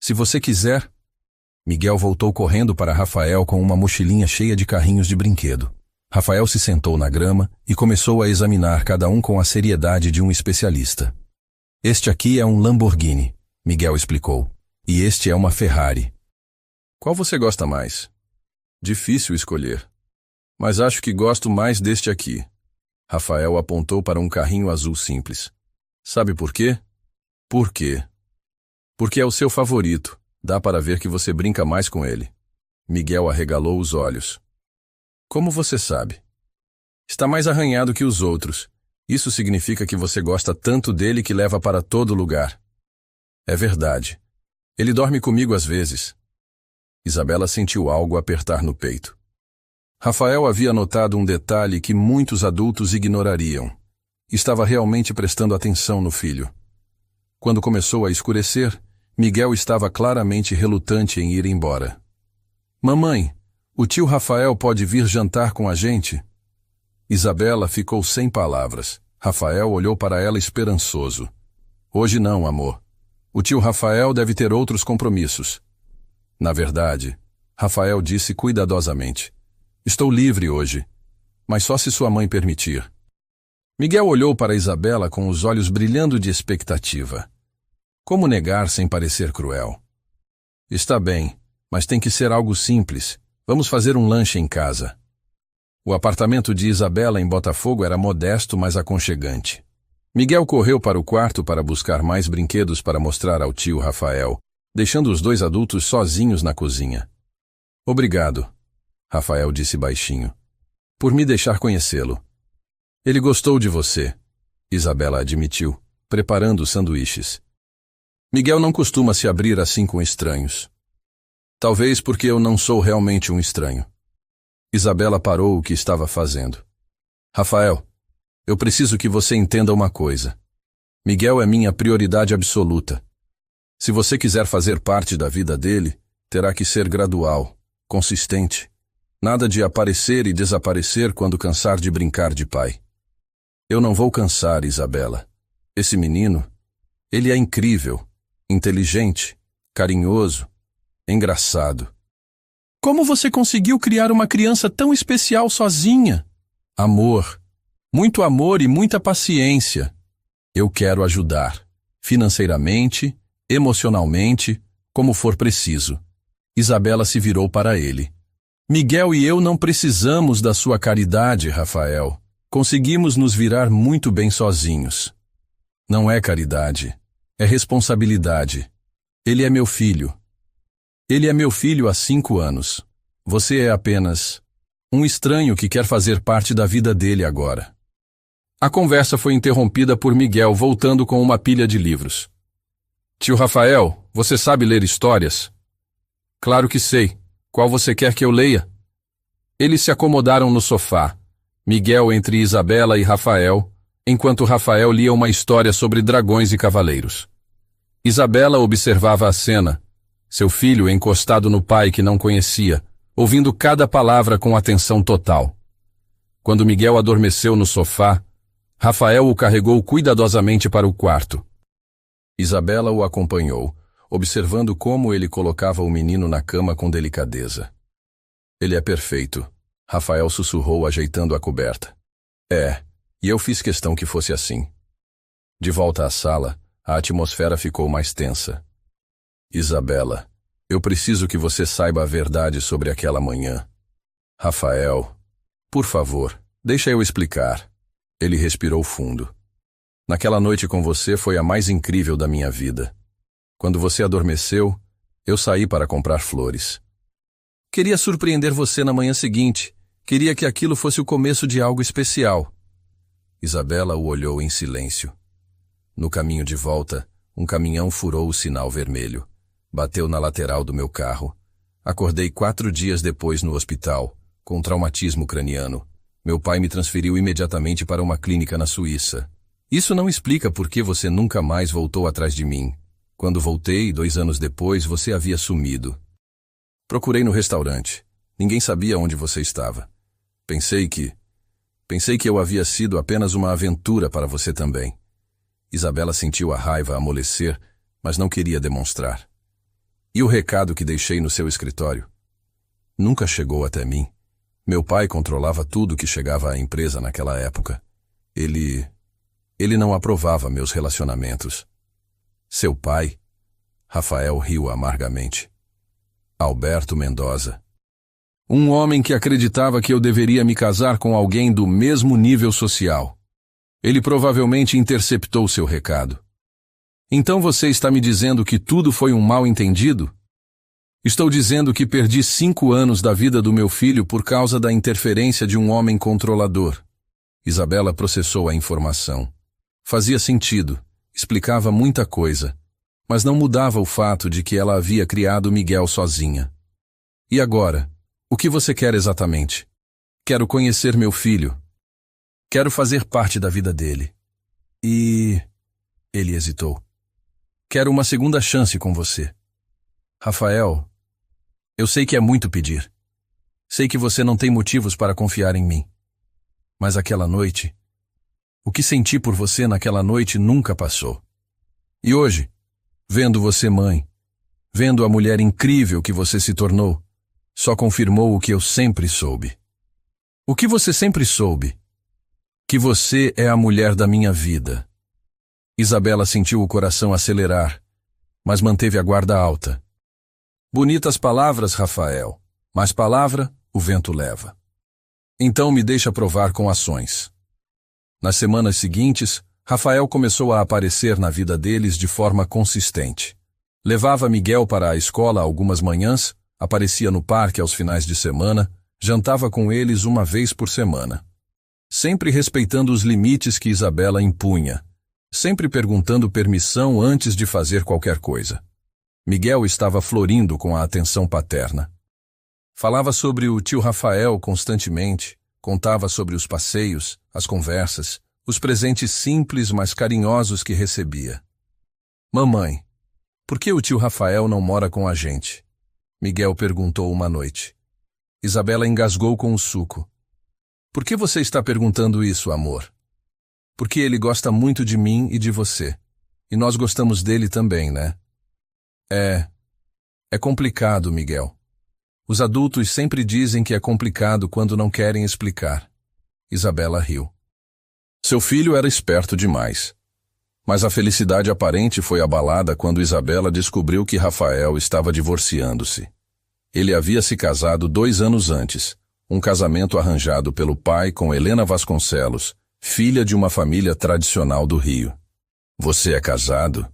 Se você quiser. Miguel voltou correndo para Rafael com uma mochilinha cheia de carrinhos de brinquedo. Rafael se sentou na grama e começou a examinar cada um com a seriedade de um especialista. Este aqui é um Lamborghini, Miguel explicou. E este é uma Ferrari. Qual você gosta mais? Difícil escolher. Mas acho que gosto mais deste aqui. Rafael apontou para um carrinho azul simples. Sabe por quê? Por quê? Porque é o seu favorito. Dá para ver que você brinca mais com ele. Miguel arregalou os olhos. Como você sabe? Está mais arranhado que os outros. Isso significa que você gosta tanto dele que leva para todo lugar. É verdade. Ele dorme comigo às vezes. Isabela sentiu algo apertar no peito. Rafael havia notado um detalhe que muitos adultos ignorariam. Estava realmente prestando atenção no filho. Quando começou a escurecer, Miguel estava claramente relutante em ir embora. Mamãe, o tio Rafael pode vir jantar com a gente? Isabela ficou sem palavras. Rafael olhou para ela esperançoso. Hoje não, amor. O tio Rafael deve ter outros compromissos. Na verdade, Rafael disse cuidadosamente, estou livre hoje, mas só se sua mãe permitir. Miguel olhou para Isabela com os olhos brilhando de expectativa. Como negar sem parecer cruel? Está bem, mas tem que ser algo simples. Vamos fazer um lanche em casa. O apartamento de Isabela em Botafogo era modesto, mas aconchegante. Miguel correu para o quarto para buscar mais brinquedos para mostrar ao tio Rafael, deixando os dois adultos sozinhos na cozinha. Obrigado, Rafael disse baixinho, por me deixar conhecê-lo. Ele gostou de você, Isabela admitiu, preparando sanduíches. Miguel não costuma se abrir assim com estranhos. Talvez porque eu não sou realmente um estranho. Isabela parou o que estava fazendo. Rafael, eu preciso que você entenda uma coisa. Miguel é minha prioridade absoluta. Se você quiser fazer parte da vida dele, terá que ser gradual, consistente. Nada de aparecer e desaparecer quando cansar de brincar de pai. Eu não vou cansar, Isabela. Esse menino, ele é incrível, inteligente, carinhoso, engraçado. Como você conseguiu criar uma criança tão especial sozinha? Amor, muito amor e muita paciência. Eu quero ajudar, financeiramente, emocionalmente, como for preciso. Isabela se virou para ele. Miguel e eu não precisamos da sua caridade, Rafael. Conseguimos nos virar muito bem sozinhos. Não é caridade, é responsabilidade. Ele é meu filho. Ele é meu filho há 5 anos. Você é apenas um estranho que quer fazer parte da vida dele agora. A conversa foi interrompida por Miguel voltando com uma pilha de livros. Tio Rafael, você sabe ler histórias? Claro que sei. Qual você quer que eu leia? Eles se acomodaram no sofá, Miguel entre Isabela e Rafael, enquanto Rafael lia uma história sobre dragões e cavaleiros. Isabela observava a cena, seu filho encostado no pai que não conhecia, ouvindo cada palavra com atenção total. Quando Miguel adormeceu no sofá, Rafael o carregou cuidadosamente para o quarto. Isabela o acompanhou, observando como ele colocava o menino na cama com delicadeza. Ele é perfeito, Rafael sussurrou ajeitando a coberta. E eu fiz questão que fosse assim. De volta à sala, a atmosfera ficou mais tensa. Isabela, eu preciso que você saiba a verdade sobre aquela manhã. Rafael, por favor, deixa eu explicar. Ele respirou fundo. Naquela noite com você foi a mais incrível da minha vida. Quando você adormeceu, eu saí para comprar flores. Queria surpreender você na manhã seguinte. Queria que aquilo fosse o começo de algo especial. Isabela o olhou em silêncio. No caminho de volta, um caminhão furou o sinal vermelho. Bateu na lateral do meu carro. Acordei 4 dias depois no hospital, com traumatismo craniano. Meu pai me transferiu imediatamente para uma clínica na Suíça. Isso não explica por que você nunca mais voltou atrás de mim. Quando voltei, 2 anos depois, você havia sumido. Procurei no restaurante. Ninguém sabia onde você estava. Pensei que eu havia sido apenas uma aventura para você também. Isabela sentiu a raiva amolecer, mas não queria demonstrar. E o recado que deixei no seu escritório? Nunca chegou até mim. Meu pai controlava tudo que chegava à empresa naquela época. Ele não aprovava meus relacionamentos. Seu pai? Rafael riu amargamente. Alberto Mendoza. Um homem que acreditava que eu deveria me casar com alguém do mesmo nível social. Ele provavelmente interceptou seu recado. Então você está me dizendo que tudo foi um mal-entendido? Estou dizendo que perdi 5 anos da vida do meu filho por causa da interferência de um homem controlador. Isabela processou a informação. Fazia sentido, explicava muita coisa, mas não mudava o fato de que ela havia criado Miguel sozinha. E agora? O que você quer exatamente? Quero conhecer meu filho. Quero fazer parte da vida dele. E... Ele hesitou. Quero uma segunda chance com você. Rafael, eu sei que é muito pedir. Sei que você não tem motivos para confiar em mim. Mas aquela noite... O que senti por você naquela noite nunca passou. E hoje, vendo você mãe, vendo a mulher incrível que você se tornou, só confirmou o que eu sempre soube. O que você sempre soube? Que você é a mulher da minha vida. Isabela sentiu o coração acelerar, mas manteve a guarda alta. Bonitas palavras, Rafael, mas palavra o vento leva. Então me deixa provar com ações. Nas semanas seguintes, Rafael começou a aparecer na vida deles de forma consistente. Levava Miguel para a escola algumas manhãs, aparecia no parque aos finais de semana, jantava com eles uma vez por semana. Sempre respeitando os limites que Isabela impunha, sempre perguntando permissão antes de fazer qualquer coisa. Miguel estava florindo com a atenção paterna. Falava sobre o tio Rafael constantemente, contava sobre os passeios, as conversas, os presentes simples mas carinhosos que recebia. Mamãe, por que o tio Rafael não mora com a gente? Miguel perguntou uma noite. Isabela engasgou com o suco. Por que você está perguntando isso, amor? Porque ele gosta muito de mim e de você. E nós gostamos dele também, né? É complicado, Miguel. Os adultos sempre dizem que é complicado quando não querem explicar. Isabela riu. Seu filho era esperto demais. Mas a felicidade aparente foi abalada quando Isabela descobriu que Rafael estava divorciando-se. Ele havia se casado 2 anos antes, um casamento arranjado pelo pai com Helena Vasconcelos, filha de uma família tradicional do Rio. Você é casado?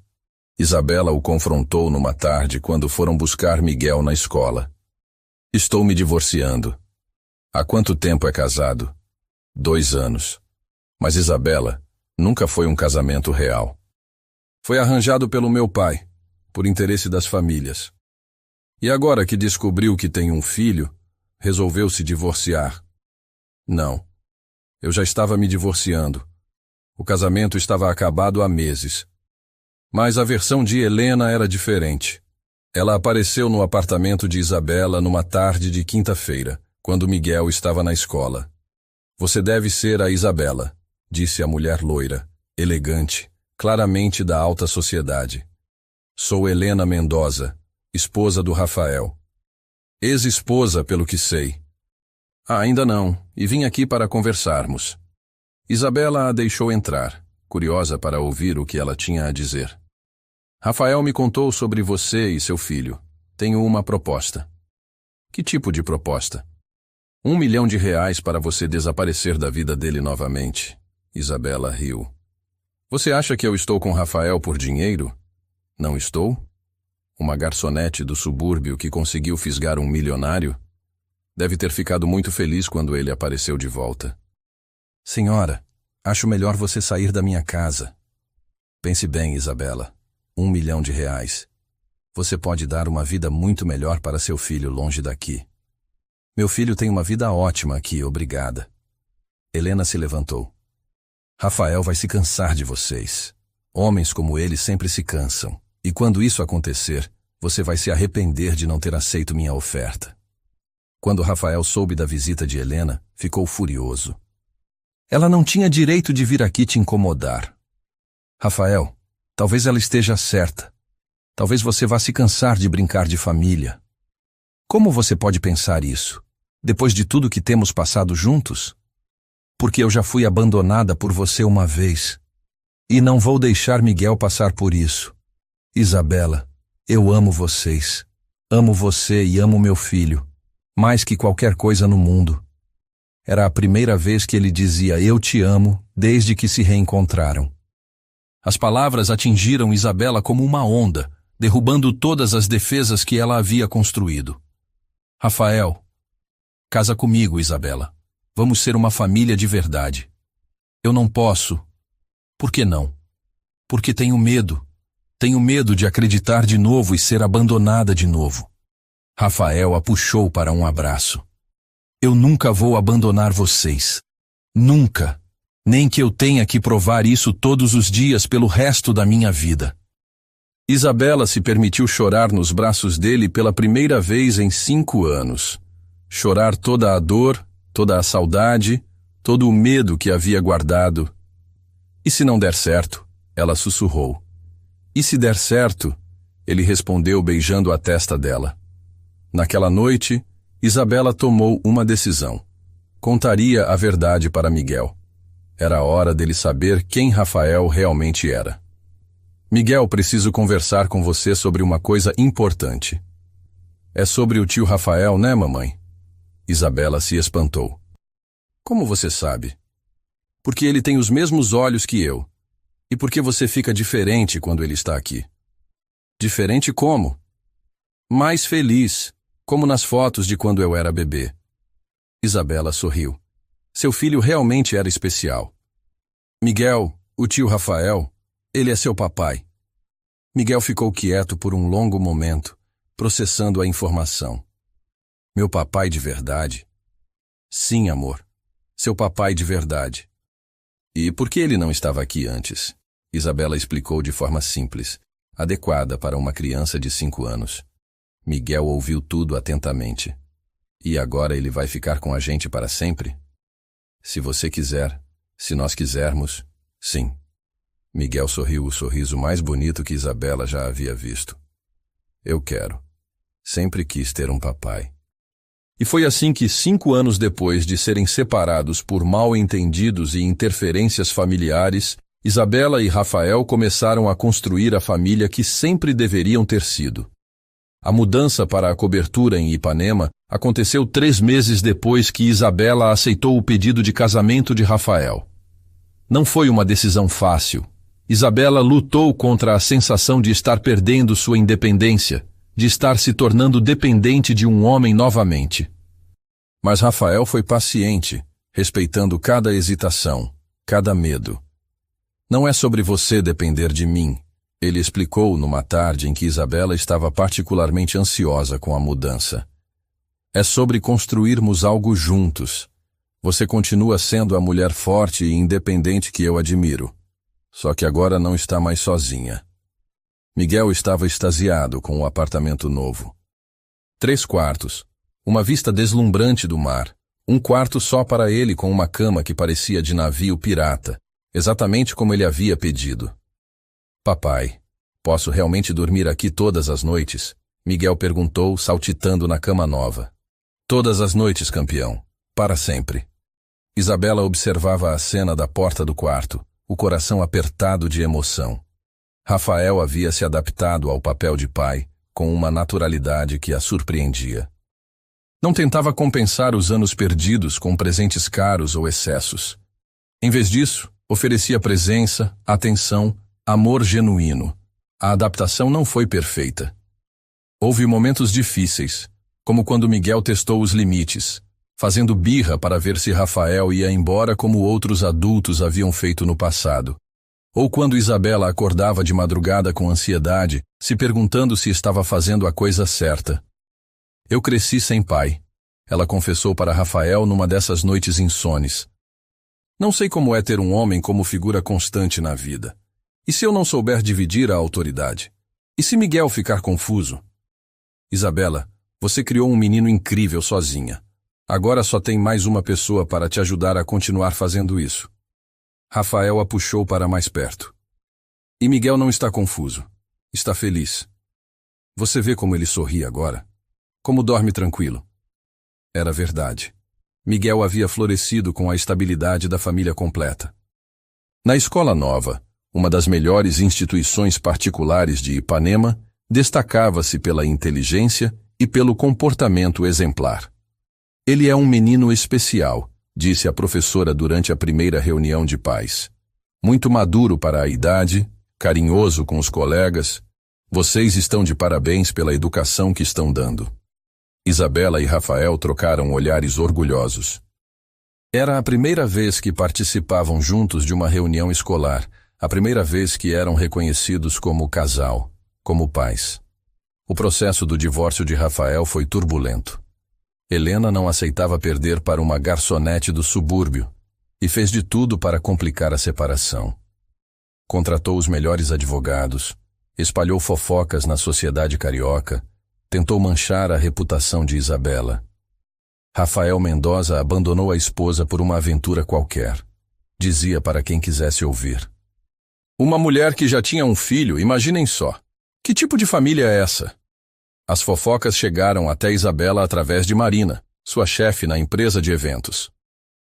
Isabela o confrontou numa tarde quando foram buscar Miguel na escola. Estou me divorciando. Há quanto tempo é casado? 2 anos. Mas Isabela, nunca foi um casamento real. Foi arranjado pelo meu pai, por interesse das famílias. E agora que descobriu que tem um filho, resolveu se divorciar. Não. Eu já estava me divorciando. O casamento estava acabado há meses. Mas a versão de Helena era diferente. Ela apareceu no apartamento de Isabela numa tarde de quinta-feira, quando Miguel estava na escola. Você deve ser a Isabela, disse a mulher loira, elegante, claramente da alta sociedade. Sou Helena Mendoza, esposa do Rafael. Ex-esposa, pelo que sei. Ainda não, e vim aqui para conversarmos. Isabela a deixou entrar, curiosa para ouvir o que ela tinha a dizer. Rafael me contou sobre você e seu filho. Tenho uma proposta. Que tipo de proposta? R$1 milhão para você desaparecer da vida dele novamente. Isabela riu. Você acha que eu estou com Rafael por dinheiro? Não estou? Uma garçonete do subúrbio que conseguiu fisgar um milionário? Deve ter ficado muito feliz quando ele apareceu de volta. Senhora, acho melhor você sair da minha casa. Pense bem, Isabela. R$1 milhão. Você pode dar uma vida muito melhor para seu filho longe daqui. Meu filho tem uma vida ótima aqui, obrigada. Helena se levantou. Rafael vai se cansar de vocês. Homens como ele sempre se cansam. E quando isso acontecer, você vai se arrepender de não ter aceito minha oferta. Quando Rafael soube da visita de Helena, ficou furioso. Ela não tinha direito de vir aqui te incomodar. Rafael, talvez ela esteja certa. Talvez você vá se cansar de brincar de família. Como você pode pensar isso, depois de tudo que temos passado juntos? Porque eu já fui abandonada por você uma vez. E não vou deixar Miguel passar por isso. Isabela, eu amo vocês. Amo você e amo meu filho. Mais que qualquer coisa no mundo. Era a primeira vez que ele dizia eu te amo desde que se reencontraram. As palavras atingiram Isabela como uma onda, derrubando todas as defesas que ela havia construído. Rafael, casa comigo, Isabela. Vamos ser uma família de verdade. Eu não posso. Por que não? Porque tenho medo. Tenho medo de acreditar de novo e ser abandonada de novo. Rafael a puxou para um abraço. Eu nunca vou abandonar vocês. Nunca. Nem que eu tenha que provar isso todos os dias pelo resto da minha vida. Isabela se permitiu chorar nos braços dele pela primeira vez em 5 anos. Chorar toda a dor, toda a saudade, todo o medo que havia guardado. E se não der certo? Ela sussurrou. E se der certo? Ele respondeu beijando a testa dela. Naquela noite, Isabela tomou uma decisão. Contaria a verdade para Miguel. Era a hora dele saber quem Rafael realmente era. Miguel, preciso conversar com você sobre uma coisa importante. É sobre o tio Rafael, né, mamãe? Isabela se espantou. Como você sabe? Porque ele tem os mesmos olhos que eu. E porque você fica diferente quando ele está aqui. Diferente como? Mais feliz, como nas fotos de quando eu era bebê. Isabela sorriu. Seu filho realmente era especial. Miguel, o tio Rafael, ele é seu papai. Miguel ficou quieto por um longo momento, processando a informação. Meu papai de verdade? Sim, amor. Seu papai de verdade. E por que ele não estava aqui antes? Isabela explicou de forma simples, adequada para uma criança de 5 anos. Miguel ouviu tudo atentamente. E agora ele vai ficar com a gente para sempre? Se você quiser, se nós quisermos, sim. Miguel sorriu o sorriso mais bonito que Isabela já havia visto. Eu quero. Sempre quis ter um papai. E foi assim que 5 anos depois de serem separados por mal-entendidos e interferências familiares, Isabela e Rafael começaram a construir a família que sempre deveriam ter sido. A mudança para a cobertura em Ipanema aconteceu 3 meses depois que Isabela aceitou o pedido de casamento de Rafael. Não foi uma decisão fácil. Isabela lutou contra a sensação de estar perdendo sua independência, de estar se tornando dependente de um homem novamente. Mas Rafael foi paciente, respeitando cada hesitação, cada medo. Não é sobre você depender de mim, ele explicou numa tarde em que Isabela estava particularmente ansiosa com a mudança. É sobre construirmos algo juntos. Você continua sendo a mulher forte e independente que eu admiro. Só que agora não está mais sozinha. Miguel estava extasiado com o apartamento novo. 3 quartos, uma vista deslumbrante do mar, um quarto só para ele com uma cama que parecia de navio pirata, exatamente como ele havia pedido. Papai, posso realmente dormir aqui todas as noites? Miguel perguntou, saltitando na cama nova. Todas as noites, campeão. Para sempre. Isabela observava a cena da porta do quarto, o coração apertado de emoção. Rafael havia se adaptado ao papel de pai, com uma naturalidade que a surpreendia. Não tentava compensar os anos perdidos com presentes caros ou excessos. Em vez disso, oferecia presença, atenção, amor genuíno. A adaptação não foi perfeita. Houve momentos difíceis, como quando Miguel testou os limites, fazendo birra para ver se Rafael ia embora como outros adultos haviam feito no passado. Ou quando Isabela acordava de madrugada com ansiedade, se perguntando se estava fazendo a coisa certa. Eu cresci sem pai, ela confessou para Rafael numa dessas noites insones. Não sei como é ter um homem como figura constante na vida. E se eu não souber dividir a autoridade? E se Miguel ficar confuso? Isabela, você criou um menino incrível sozinha. Agora só tem mais uma pessoa para te ajudar a continuar fazendo isso. Rafael a puxou para mais perto. E Miguel não está confuso. Está feliz. Você vê como ele sorri agora? Como dorme tranquilo. Era verdade. Miguel havia florescido com a estabilidade da família completa. Na escola nova, uma das melhores instituições particulares de Ipanema, destacava-se pela inteligência e pelo comportamento exemplar. Ele é um menino especial, disse a professora durante a primeira reunião de pais. Muito maduro para a idade, carinhoso com os colegas. Vocês estão de parabéns pela educação que estão dando. Isabela e Rafael trocaram olhares orgulhosos. Era a primeira vez que participavam juntos de uma reunião escolar, a primeira vez que eram reconhecidos como casal, como pais. O processo do divórcio de Rafael foi turbulento. Helena não aceitava perder para uma garçonete do subúrbio e fez de tudo para complicar a separação. Contratou os melhores advogados, espalhou fofocas na sociedade carioca, tentou manchar a reputação de Isabela. Rafael Mendoza abandonou a esposa por uma aventura qualquer. Dizia para quem quisesse ouvir. Uma mulher que já tinha um filho, imaginem só. Que tipo de família é essa? As fofocas chegaram até Isabela através de Marina, sua chefe na empresa de eventos.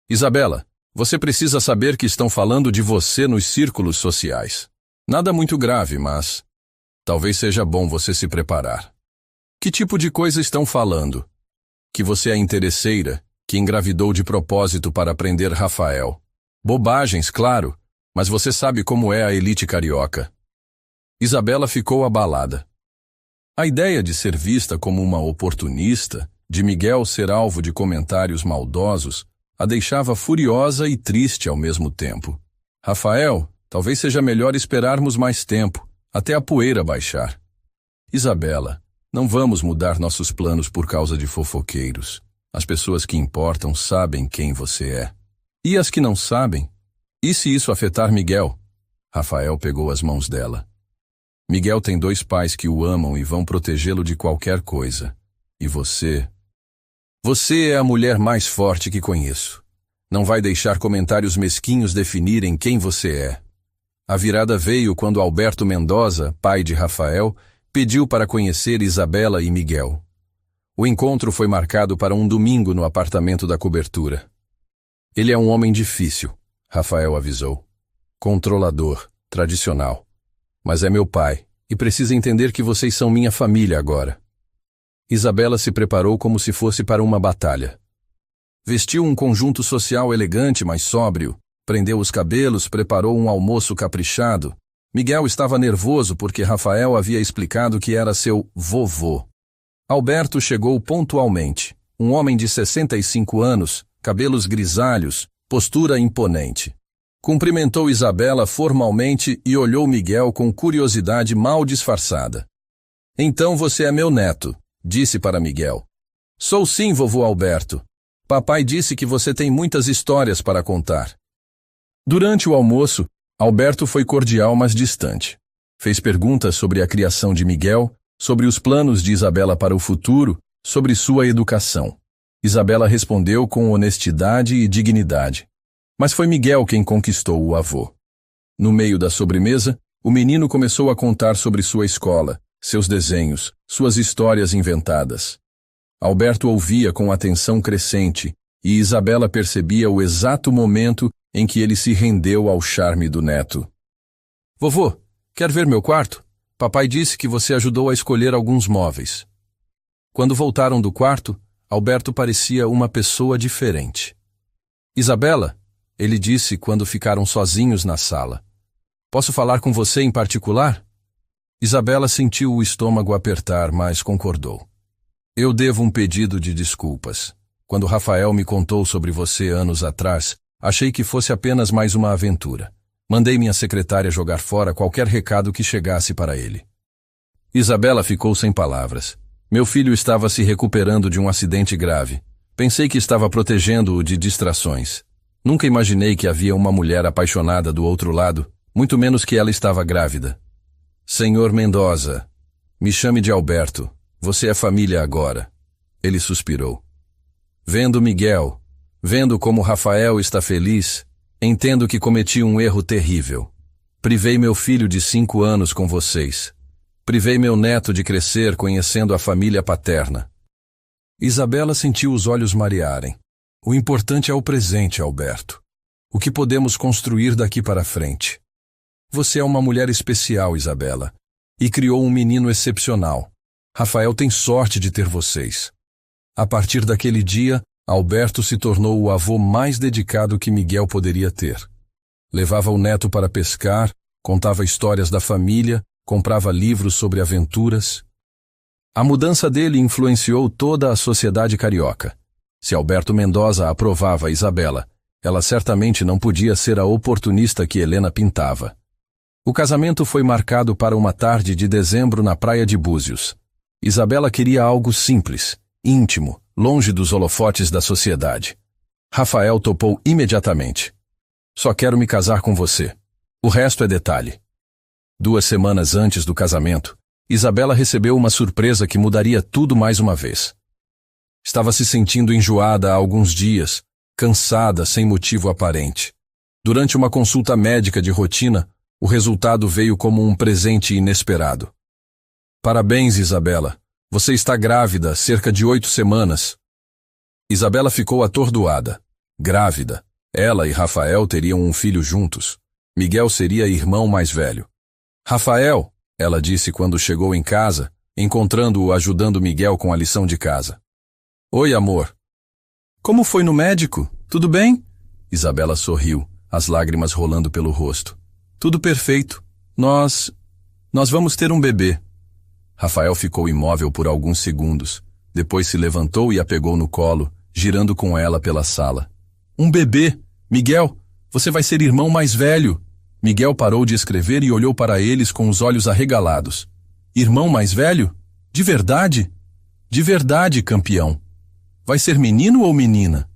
Isabela, você precisa saber que estão falando de você nos círculos sociais. Nada muito grave, mas talvez seja bom você se preparar. Que tipo de coisa estão falando? Que você é interesseira, que engravidou de propósito para prender Rafael. Bobagens, claro, mas você sabe como é a elite carioca. Isabela ficou abalada. A ideia de ser vista como uma oportunista, de Miguel ser alvo de comentários maldosos, a deixava furiosa e triste ao mesmo tempo. Rafael, talvez seja melhor esperarmos mais tempo, até a poeira baixar. Isabela, não vamos mudar nossos planos por causa de fofoqueiros. As pessoas que importam sabem quem você é. E as que não sabem? E se isso afetar Miguel? Rafael pegou as mãos dela. Miguel tem 2 pais que o amam e vão protegê-lo de qualquer coisa. E você? Você é a mulher mais forte que conheço. Não vai deixar comentários mesquinhos definirem quem você é. A virada veio quando Alberto Mendoza, pai de Rafael, pediu para conhecer Isabela e Miguel. O encontro foi marcado para um domingo no apartamento da cobertura. Ele é um homem difícil, Rafael avisou. Controlador, tradicional. Mas é meu pai, e precisa entender que vocês são minha família agora. Isabela se preparou como se fosse para uma batalha. Vestiu um conjunto social elegante, mas sóbrio, prendeu os cabelos, preparou um almoço caprichado. Miguel estava nervoso porque Rafael havia explicado que era seu vovô. Alberto chegou pontualmente, um homem de 65 anos, cabelos grisalhos, postura imponente. Cumprimentou Isabela formalmente e olhou Miguel com curiosidade mal disfarçada. Então você é meu neto, disse para Miguel. Sou sim, vovô Alberto. Papai disse que você tem muitas histórias para contar. Durante o almoço, Alberto foi cordial, mas distante. Fez perguntas sobre a criação de Miguel, sobre os planos de Isabela para o futuro, sobre sua educação. Isabela respondeu com honestidade e dignidade. Mas foi Miguel quem conquistou o avô. No meio da sobremesa, o menino começou a contar sobre sua escola, seus desenhos, suas histórias inventadas. Alberto ouvia com atenção crescente e Isabela percebia o exato momento em que ele se rendeu ao charme do neto. Vovô, quer ver meu quarto? Papai disse que você ajudou a escolher alguns móveis. Quando voltaram do quarto, Alberto parecia uma pessoa diferente. Isabela, ele disse quando ficaram sozinhos na sala. Posso falar com você em particular? Isabela sentiu o estômago apertar, mas concordou. Eu devo um pedido de desculpas. Quando Rafael me contou sobre você anos atrás, achei que fosse apenas mais uma aventura. Mandei minha secretária jogar fora qualquer recado que chegasse para ele. Isabela ficou sem palavras. Meu filho estava se recuperando de um acidente grave. Pensei que estava protegendo-o de distrações. Nunca imaginei que havia uma mulher apaixonada do outro lado, muito menos que ela estava grávida. Senhor Mendoza, me chame de Alberto. Você é família agora. Ele suspirou. Vendo Miguel, vendo como Rafael está feliz, entendo que cometi um erro terrível. Privei meu filho de 5 anos com vocês. Privei meu neto de crescer conhecendo a família paterna. Isabela sentiu os olhos marearem. O importante é o presente, Alberto. O que podemos construir daqui para frente. Você é uma mulher especial, Isabela, e criou um menino excepcional. Rafael tem sorte de ter vocês. A partir daquele dia, Alberto se tornou o avô mais dedicado que Miguel poderia ter. Levava o neto para pescar, contava histórias da família, comprava livros sobre aventuras. A mudança dele influenciou toda a sociedade carioca. Se Alberto Mendoza aprovava Isabela, ela certamente não podia ser a oportunista que Helena pintava. O casamento foi marcado para uma tarde de dezembro na praia de Búzios. Isabela queria algo simples, íntimo, longe dos holofotes da sociedade. Rafael topou imediatamente. Só quero me casar com você. O resto é detalhe. 2 semanas antes do casamento, Isabela recebeu uma surpresa que mudaria tudo mais uma vez. Estava se sentindo enjoada há alguns dias, cansada sem motivo aparente. Durante uma consulta médica de rotina, o resultado veio como um presente inesperado. Parabéns, Isabela. Você está grávida, cerca de 8 semanas. Isabela ficou atordoada. Grávida. Ela e Rafael teriam um filho juntos. Miguel seria irmão mais velho. Rafael, ela disse quando chegou em casa, encontrando-o ajudando Miguel com a lição de casa. Oi, amor. Como foi no médico? Tudo bem? Isabela sorriu, as lágrimas rolando pelo rosto. Tudo perfeito. Nós vamos ter um bebê. Rafael ficou imóvel por alguns segundos. Depois se levantou e a pegou no colo, girando com ela pela sala. Um bebê! Miguel, você vai ser irmão mais velho. Miguel parou de escrever e olhou para eles com os olhos arregalados. Irmão mais velho? De verdade? De verdade, campeão. Vai ser menino ou menina?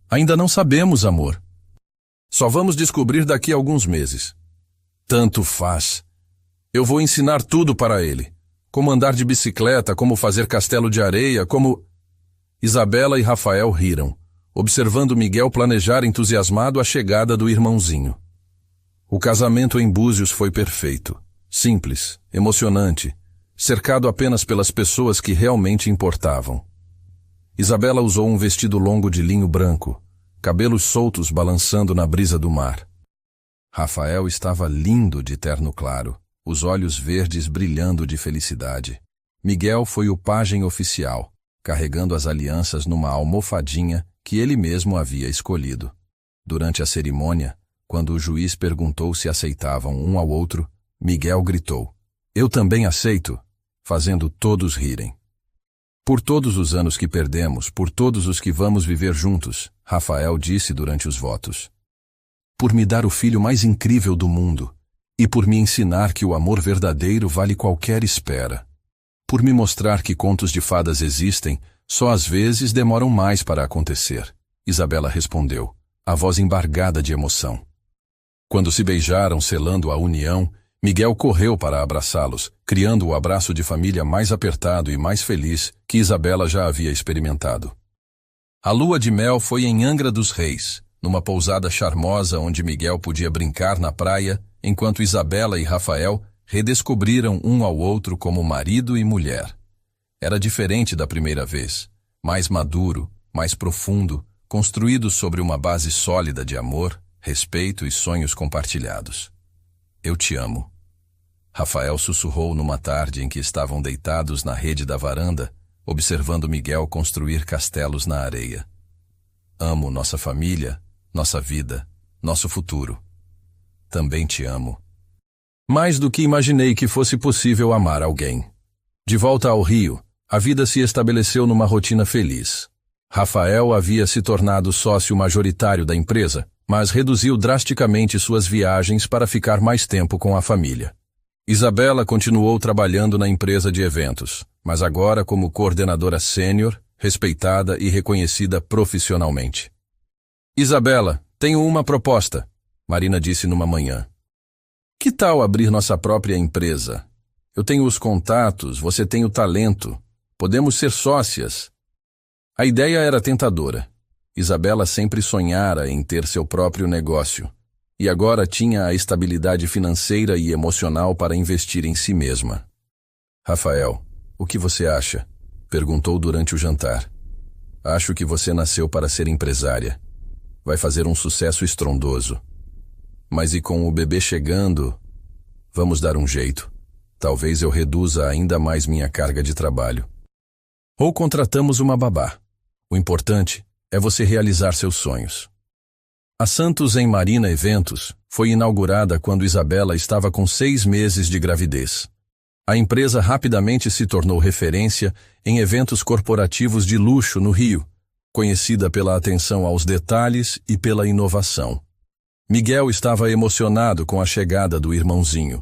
Ainda não sabemos, amor. Só vamos descobrir daqui a alguns meses. Tanto faz. Eu vou ensinar tudo para ele. Como andar de bicicleta, como fazer castelo de areia, como... Isabela e Rafael riram, observando Miguel planejar entusiasmado a chegada do irmãozinho. O casamento em Búzios foi perfeito, simples, emocionante, cercado apenas pelas pessoas que realmente importavam. Isabela usou um vestido longo de linho branco, cabelos soltos balançando na brisa do mar. Rafael estava lindo de terno claro, os olhos verdes brilhando de felicidade. Miguel foi o pajem oficial, carregando as alianças numa almofadinha que ele mesmo havia escolhido. Durante a cerimônia, quando o juiz perguntou se aceitavam um ao outro, Miguel gritou, "Eu também aceito", fazendo todos rirem. Por todos os anos que perdemos, por todos os que vamos viver juntos, Rafael disse durante os votos. Por me dar o filho mais incrível do mundo, e por me ensinar que o amor verdadeiro vale qualquer espera. Por me mostrar que contos de fadas existem, só às vezes demoram mais para acontecer. Isabela respondeu, a voz embargada de emoção. Quando se beijaram selando a união, Miguel correu para abraçá-los, criando o abraço de família mais apertado e mais feliz que Isabela já havia experimentado. A lua de mel foi em Angra dos Reis, numa pousada charmosa onde Miguel podia brincar na praia, enquanto Isabela e Rafael redescobriram um ao outro como marido e mulher. Era diferente da primeira vez, mais maduro, mais profundo, construído sobre uma base sólida de amor, respeito e sonhos compartilhados. Eu te amo. Rafael sussurrou numa tarde em que estavam deitados na rede da varanda, observando Miguel construir castelos na areia. Amo nossa família, nossa vida, nosso futuro. Também te amo. Mais do que imaginei que fosse possível amar alguém. De volta ao Rio, a vida se estabeleceu numa rotina feliz. Rafael havia se tornado sócio majoritário da empresa, mas reduziu drasticamente suas viagens para ficar mais tempo com a família. Isabela continuou trabalhando na empresa de eventos, mas agora como coordenadora sênior, respeitada e reconhecida profissionalmente. Isabela, tenho uma proposta, Marina disse numa manhã. Que tal abrir nossa própria empresa? Eu tenho os contatos, você tem o talento. Podemos ser sócias. A ideia era tentadora. Isabela sempre sonhara em ter seu próprio negócio. E agora tinha a estabilidade financeira e emocional para investir em si mesma. Rafael, o que você acha? Perguntou durante o jantar. Acho que você nasceu para ser empresária. Vai fazer um sucesso estrondoso. Mas e com o bebê chegando? Vamos dar um jeito. Talvez eu reduza ainda mais minha carga de trabalho. Ou contratamos uma babá. O importante é você realizar seus sonhos. A Santos em Marina Eventos foi inaugurada quando Isabela estava com 6 meses de gravidez. A empresa rapidamente se tornou referência em eventos corporativos de luxo no Rio, conhecida pela atenção aos detalhes e pela inovação. Miguel estava emocionado com a chegada do irmãozinho.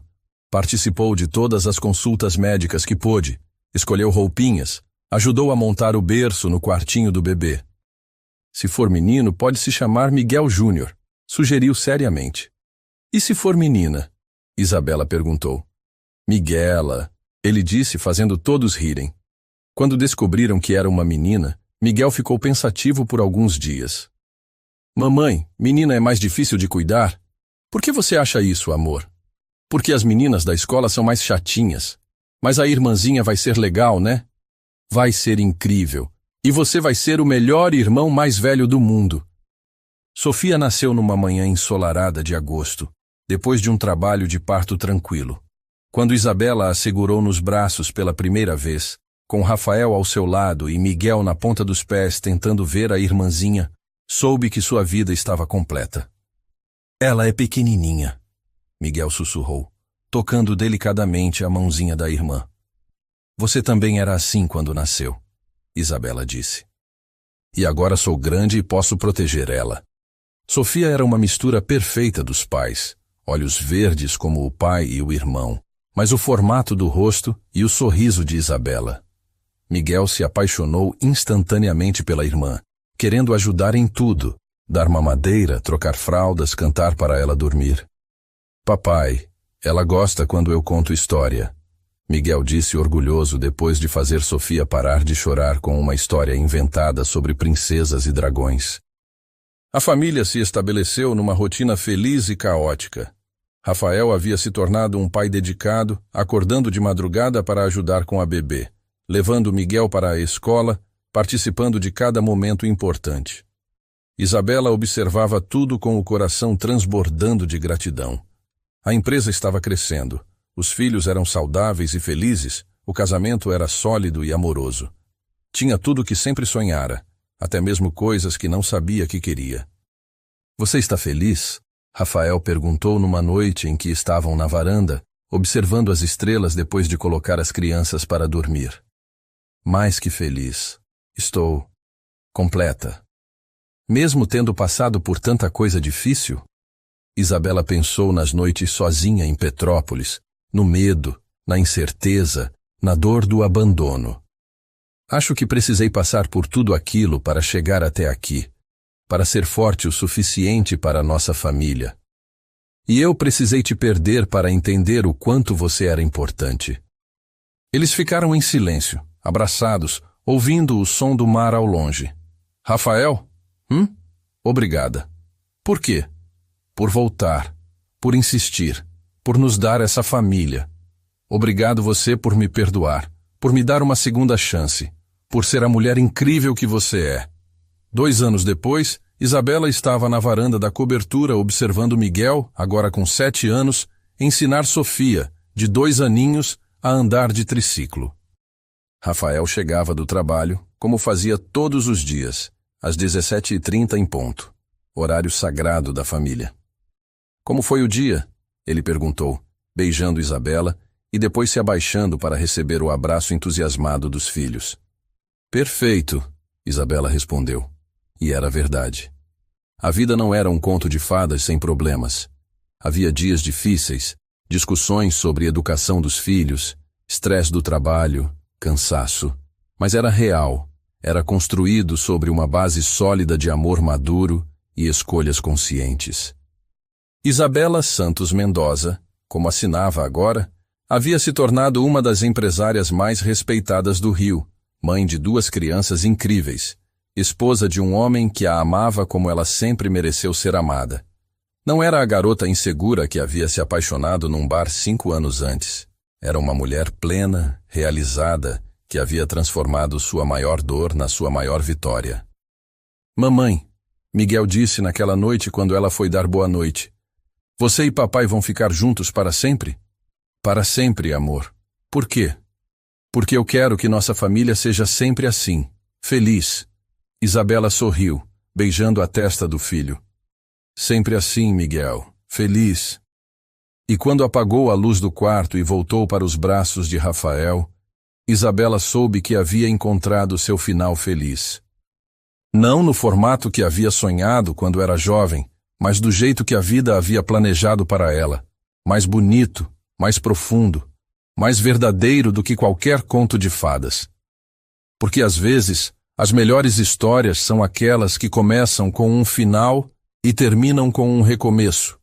Participou de todas as consultas médicas que pôde, escolheu roupinhas, ajudou a montar o berço no quartinho do bebê. Se for menino, pode se chamar Miguel Júnior, sugeriu seriamente. E se for menina? Isabela perguntou. Miguela, ele disse fazendo todos rirem. Quando descobriram que era uma menina, Miguel ficou pensativo por alguns dias. Mamãe, menina é mais difícil de cuidar? Por que você acha isso, amor? Porque as meninas da escola são mais chatinhas. Mas a irmãzinha vai ser legal, né? Vai ser incrível. E você vai ser o melhor irmão mais velho do mundo. Sofia nasceu numa manhã ensolarada de agosto, depois de um trabalho de parto tranquilo. Quando Isabela a segurou nos braços pela primeira vez, com Rafael ao seu lado e Miguel na ponta dos pés tentando ver a irmãzinha, soube que sua vida estava completa. Ela é pequenininha, Miguel sussurrou, tocando delicadamente a mãozinha da irmã. Você também era assim quando nasceu, Isabela disse. E agora sou grande e posso proteger ela. Sofia era uma mistura perfeita dos pais, olhos verdes como o pai e o irmão, mas o formato do rosto e o sorriso de Isabela. Miguel se apaixonou instantaneamente pela irmã, querendo ajudar em tudo, dar mamadeira, trocar fraldas, cantar para ela dormir. Papai, ela gosta quando eu conto história, Miguel disse orgulhoso depois de fazer Sofia parar de chorar com uma história inventada sobre princesas e dragões. A família se estabeleceu numa rotina feliz e caótica. Rafael havia se tornado um pai dedicado, acordando de madrugada para ajudar com a bebê, levando Miguel para a escola, participando de cada momento importante. Isabela observava tudo com o coração transbordando de gratidão. A empresa estava crescendo, os filhos eram saudáveis e felizes, o casamento era sólido e amoroso. Tinha tudo o que sempre sonhara, até mesmo coisas que não sabia que queria. Você está feliz? Rafael perguntou numa noite em que estavam na varanda, observando as estrelas depois de colocar as crianças para dormir. Mais que feliz. Estou completa. Mesmo tendo passado por tanta coisa difícil? Isabela pensou nas noites sozinha em Petrópolis, no medo, na incerteza, na dor do abandono. Acho que precisei passar por tudo aquilo para chegar até aqui, para ser forte o suficiente para a nossa família. E eu precisei te perder para entender o quanto você era importante. Eles ficaram em silêncio, abraçados, ouvindo o som do mar ao longe. Rafael? Obrigada. Por quê? Por voltar, por insistir, por nos dar essa família. Obrigado você por me perdoar, por me dar uma segunda chance, por ser a mulher incrível que você é. 2 anos depois, Isabela estava na varanda da cobertura observando Miguel, agora com 7 anos, ensinar Sofia, de 2 aninhos, a andar de triciclo. Rafael chegava do trabalho, como fazia todos os dias, às 17h30 em ponto, horário sagrado da família. Como foi o dia? Ele perguntou, beijando Isabela e depois se abaixando para receber o abraço entusiasmado dos filhos. Perfeito, Isabela respondeu. E era verdade. A vida não era um conto de fadas sem problemas. Havia dias difíceis, discussões sobre educação dos filhos, estresse do trabalho, cansaço. Mas era real, era construído sobre uma base sólida de amor maduro e escolhas conscientes. Isabela Santos Mendoza, como assinava agora, havia se tornado uma das empresárias mais respeitadas do Rio, mãe de 2 crianças incríveis, esposa de um homem que a amava como ela sempre mereceu ser amada. Não era a garota insegura que havia se apaixonado num bar 5 anos antes. Era uma mulher plena, realizada, que havia transformado sua maior dor na sua maior vitória. Mamãe, Miguel disse naquela noite quando ela foi dar boa noite. Você e papai vão ficar juntos para sempre? Para sempre, amor. Por quê? Porque eu quero que nossa família seja sempre assim, feliz. Isabela sorriu, beijando a testa do filho. Sempre assim, Miguel, feliz. E quando apagou a luz do quarto e voltou para os braços de Rafael, Isabela soube que havia encontrado seu final feliz. Não no formato que havia sonhado quando era jovem, mas do jeito que a vida havia planejado para ela, mais bonito, mais profundo, mais verdadeiro do que qualquer conto de fadas. Porque às vezes, as melhores histórias são aquelas que começam com um final e terminam com um recomeço.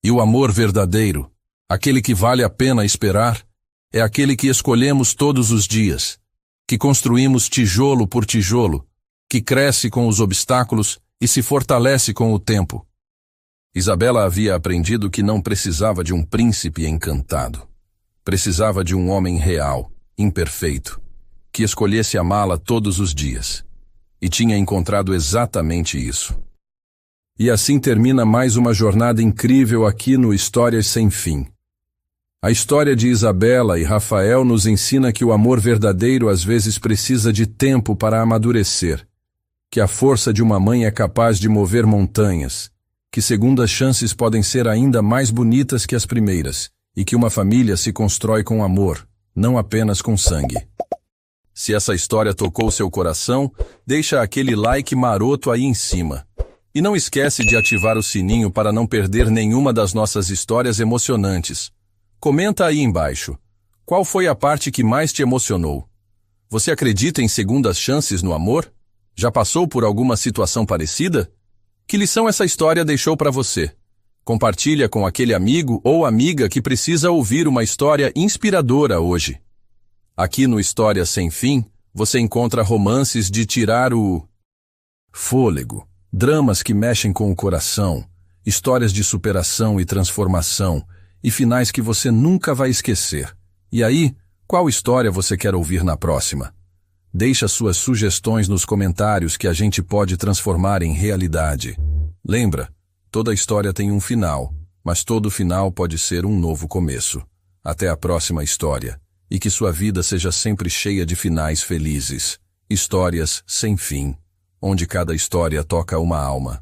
E o amor verdadeiro, aquele que vale a pena esperar, é aquele que escolhemos todos os dias, que construímos tijolo por tijolo, que cresce com os obstáculos e se fortalece com o tempo. Isabela havia aprendido que não precisava de um príncipe encantado. Precisava de um homem real, imperfeito, que escolhesse amá-la todos os dias. E tinha encontrado exatamente isso. E assim termina mais uma jornada incrível aqui no Histórias Sem Fim. A história de Isabela e Rafael nos ensina que o amor verdadeiro às vezes precisa de tempo para amadurecer, que a força de uma mãe é capaz de mover montanhas, que segundas chances podem ser ainda mais bonitas que as primeiras, e que uma família se constrói com amor, não apenas com sangue. Se essa história tocou seu coração, deixa aquele like maroto aí em cima. E não esquece de ativar o sininho para não perder nenhuma das nossas histórias emocionantes. Comenta aí embaixo. Qual foi a parte que mais te emocionou? Você acredita em segundas chances no amor? Já passou por alguma situação parecida? Que lição essa história deixou para você? Compartilha com aquele amigo ou amiga que precisa ouvir uma história inspiradora hoje. Aqui no História Sem Fim, você encontra romances de tirar o fôlego, dramas que mexem com o coração, histórias de superação e transformação, e finais que você nunca vai esquecer. E aí, qual história você quer ouvir na próxima? Deixa suas sugestões nos comentários que a gente pode transformar em realidade. Lembra, toda história tem um final, mas todo final pode ser um novo começo. Até a próxima história. E que sua vida seja sempre cheia de finais felizes. Histórias sem fim, onde cada história toca uma alma.